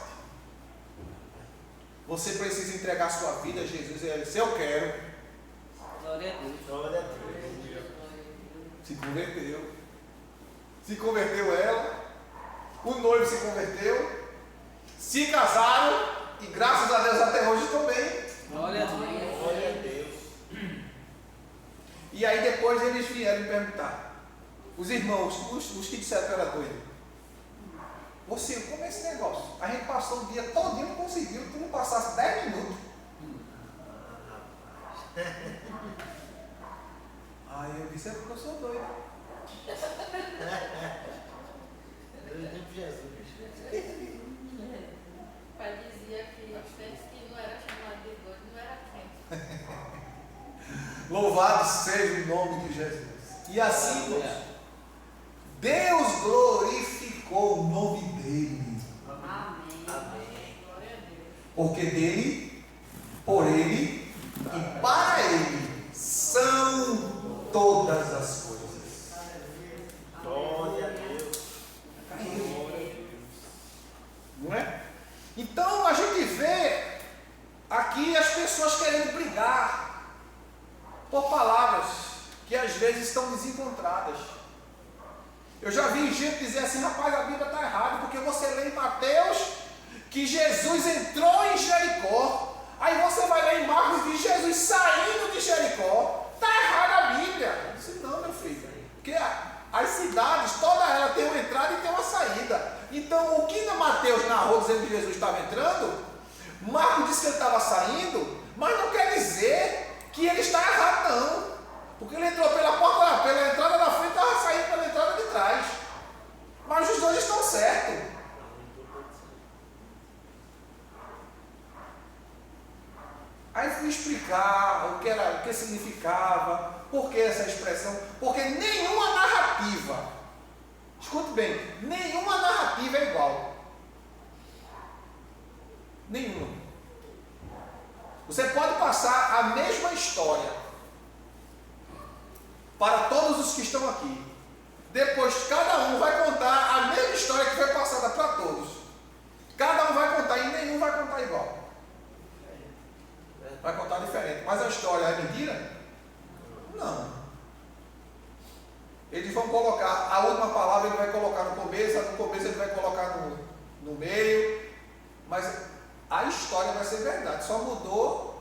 Você precisa entregar sua vida a Jesus e ele disse: eu quero. Glória a Deus. Glória a Deus. Se converteu. Se converteu ela. O noivo se converteu. Se casaram. E graças a Deus até hoje estão bem. Glória a Deus. Glória a Deus. E aí depois eles vieram me perguntar. Os irmãos, os que disseram que eu era doido. Você, como é esse negócio? A gente passou o dia todo e não conseguiu. Tu não passasse 10 minutos. Aí eu disse: é porque eu sou doido. Jesus. O pai dizia que os crentes que não era chamado de doido não era crente. Louvado seja o nome de Jesus. E assim, Deus glorificou o nome dele. Amém. Amém. Glória a Deus. Porque dele, por ele e para ele são todas as coisas. Glória a Deus. Não é? Então a gente vê aqui as pessoas querendo brigar por palavras que às vezes estão desencontradas. Eu já vi gente dizer assim: rapaz, a Bíblia está errada, porque você lê em Mateus que Jesus entrou em Jericó, aí você vai ler em Marcos de Jesus saindo de Jericó. Está errada a Bíblia. Eu disse: não, meu filho, porque as cidades, toda ela tem uma entrada e tem uma saída. Então o que na Mateus narrou dizendo que Jesus estava entrando, Marcos disse que ele estava saindo, mas não quer dizer que ele está errado, não. Porque ele entrou pela porta, pela entrada da frente, estava saindo pela entrada de trás. Mas os dois estão certos. Aí fui explicar o que significava, por que essa expressão, porque nenhuma narrativa, escute bem, nenhuma narrativa é igual. Nenhuma. Você pode passar a mesma história para todos os que estão aqui. Depois cada um vai contar a mesma história que foi passada para todos. Cada um vai contar e nenhum vai contar igual. Vai contar diferente. Mas a história é mentira? Não. Eles vão colocar, a última palavra ele vai colocar no começo ele vai colocar no meio. Mas a história vai ser verdade. Só mudou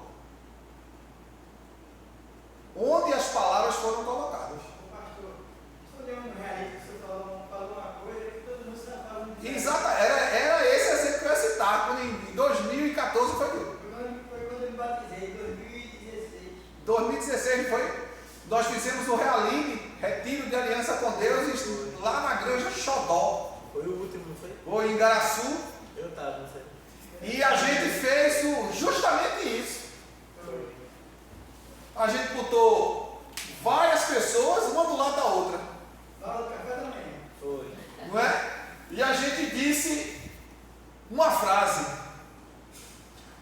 onde as palavras foram colocadas. Exato, era esse exemplo que eu ia citar. Quando em 2014 foi quando eu me batizei, em 2016 não foi? Nós fizemos o Realine, retiro de aliança com Deus, lá na Granja Xodó. Foi o último, não foi? Ou em Garaçu. Eu estava, não sei. E a gente fez justamente isso. A gente botou várias pessoas, uma do lado da outra. Fala o café da manhã. Foi. Não é? E a gente disse uma frase.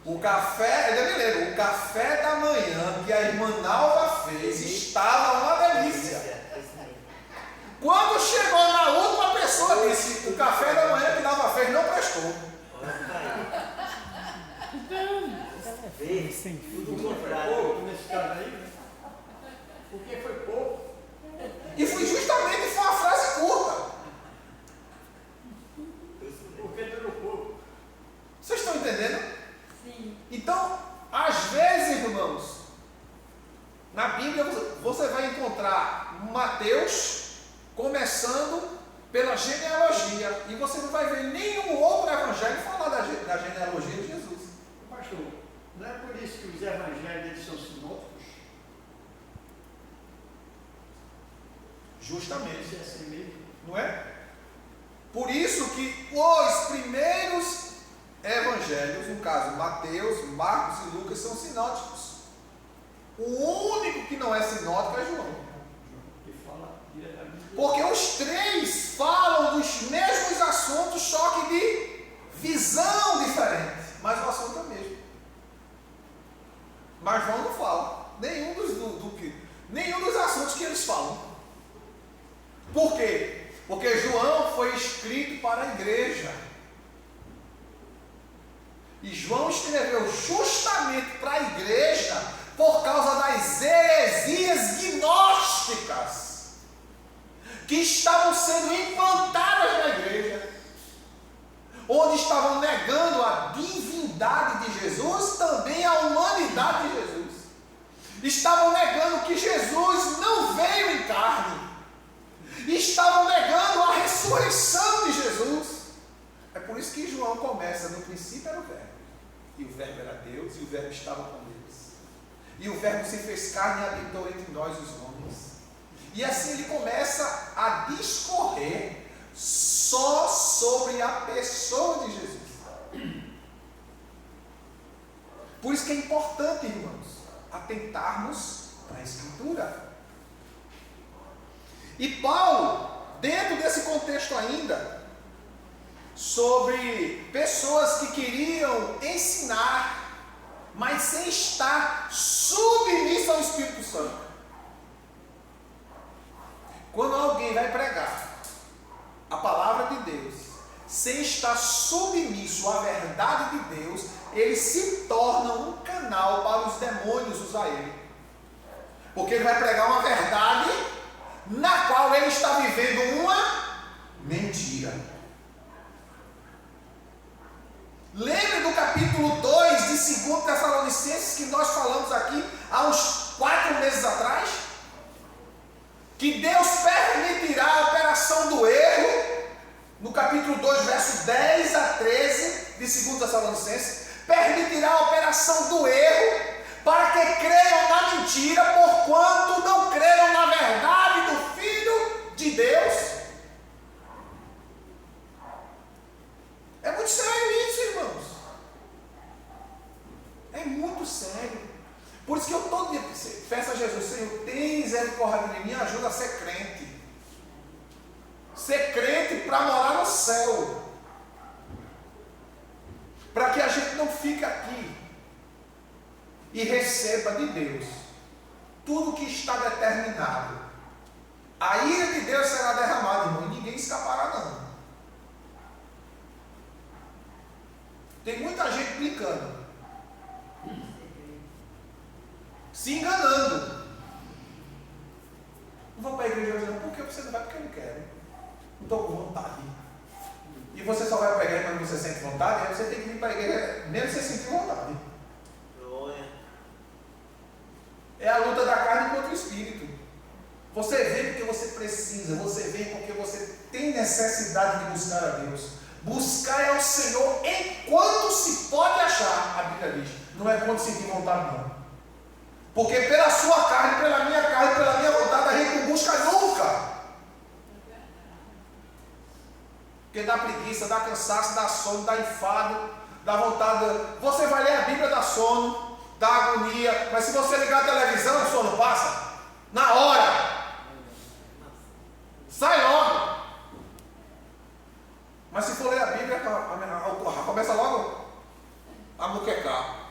O café, eu me lembro, o café da manhã que a irmã Nalva fez estava uma delícia. Quando chegou na última pessoa, disse: o café da manhã que Nalva fez não prestou. Sim, tudo Foi contrário. pouco nesse caso aí, né? Porque foi pouco. E foi justamente uma frase curta. Porque durou pouco. Vocês estão entendendo? Sim. Então, às vezes, irmãos, na Bíblia você vai encontrar Mateus começando pela genealogia, e você não vai ver nenhum outro evangelho falar da genealogia de Jesus. Pastor, não é por isso que os evangelhos eles são sinóticos? Justamente, Isso é assim mesmo. não é? Por isso que os primeiros evangelhos, no caso Mateus, Marcos e Lucas, são sinóticos. O único que não é sinótico é João. Que fala diretamente. Porque os três falam dos mesmos assuntos, só que de visão diferente. Mas o assunto é o mesmo. Mas João não fala nenhum dos assuntos que eles falam. Por quê? Porque João foi escrito para a igreja. E João escreveu justamente para a igreja por causa das heresias gnósticas que estavam sendo implantadas na igreja, onde estavam negando a divindade de Jesus, também a humanidade de Jesus. Estavam negando que Jesus não veio em carne. Estavam negando a ressurreição de Jesus. É por isso que João começa: no princípio era o Verbo, e o Verbo era Deus, e o Verbo estava com Deus, e o Verbo se fez carne e habitou entre nós os homens. E assim ele começa a discorrer só sobre a pessoa de Jesus. Por isso que é importante, irmãos, atentarmos para a Escritura. E Paulo, dentro desse contexto ainda, sobre pessoas que queriam ensinar, mas sem estar submisso ao Espírito Santo. Quando alguém vai pregar a palavra de Deus, sem estar submisso à verdade de Deus, ele se torna um canal para os demônios usar ele. Porque ele vai pregar uma verdade na qual ele está vivendo uma mentira. Lembre do capítulo 2 de 2 Tessalonicenses que nós falamos aqui há uns 4 meses atrás? Que Deus permitirá a operação do erro, no capítulo 2, verso 10 a 13 de 2 Tessalonicenses, permitirá a operação do erro para que creiam na mentira, porquanto não creram na verdade do Filho de Deus. É muito sério isso, irmãos. É muito sério. Por isso que eu todo dia peço a Jesus: Senhor, tem misericórdia de mim, me ajuda a ser crente. Ser crente para morar no céu. Para que a gente não fique aqui e receba de Deus tudo que está determinado. A ira de Deus será derramada, irmão, e ninguém escapará não. Tem muita gente brincando, se enganando. Não vou para a igreja hoje não. Por que você não vai? Porque eu não quero. Não estou com vontade. E você só vai para a igreja quando você sente vontade. Aí você tem que vir para a igreja mesmo sem sentir vontade. Glória. É a luta da carne contra o espírito. Você vem porque você precisa. Você vem porque você tem necessidade de buscar a Deus. Buscar é o Senhor enquanto se pode achar. A Bíblia diz. Não é quando sentir vontade não. Porque pela sua carne, pela minha vontade, a gente não busca nunca. Porque dá preguiça, dá cansaço, dá sono, dá enfado, dá vontade. Você vai ler a Bíblia, dá sono, dá agonia. Mas se você ligar a televisão, o sono passa. Na hora. Sai logo. Mas se for ler a Bíblia, começa logo a muquecar.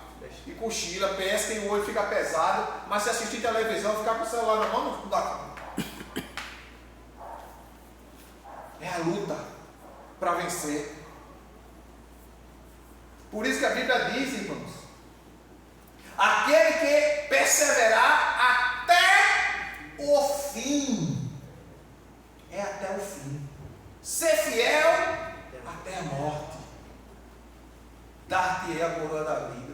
E cochila, pesca e o olho fica pesado. Mas se assistir televisão, ficar com o celular na mão, não dá. É a luta para vencer. Por isso que a Bíblia diz, irmãos, aquele que perseverar até o fim, é até o fim. Ser fiel até a morte. Dar-te-ei a coroa da vida.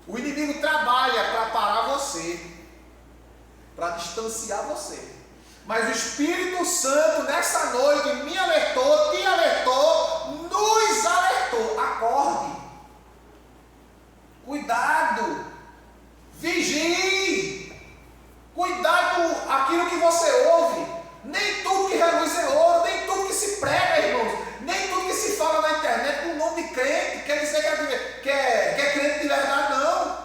O inimigo trabalha para parar você, para distanciar você. Mas o Espírito Santo nessa noite me alertou, te alertou, nos alertou. Acorde. Cuidado. Vigie. Cuidado com aquilo que você ouve. Nem tudo que reluz é ouro, nem tudo que se prega, irmãos, nem tudo que se fala na internet com o nome de crente, quer dizer que é crente de verdade, não.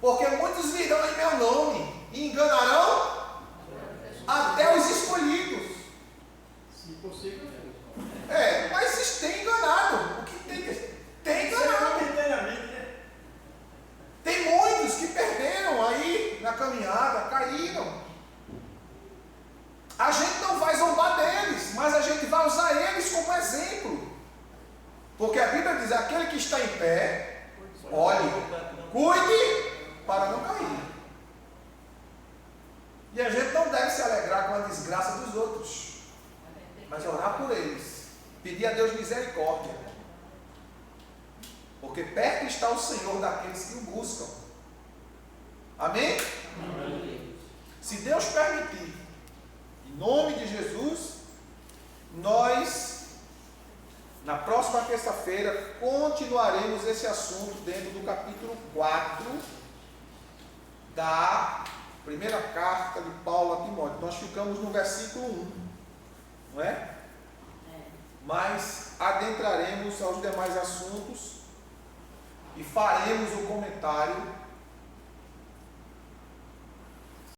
Porque muitos virão em meu nome e enganarão até os escolhidos. Se possível. Mas tem enganado. O que tem enganado. Tem muitos que perderam aí na caminhada, caíram. A gente não vai zombar deles, mas a gente vai usar eles como exemplo. Porque a Bíblia diz: aquele que está em pé, olhe, cuide para não cair. E a gente não deve se alegrar com a desgraça dos outros, mas orar por eles, pedir a Deus misericórdia. Porque perto está o Senhor daqueles que o buscam. Amém? Amém. Se Deus permitir, em nome de Jesus, nós, na próxima terça-feira, continuaremos esse assunto dentro do capítulo 4 da primeira carta de Paulo a Timóteo. Nós ficamos no versículo 1, não é? Mas adentraremos aos demais assuntos e faremos o comentário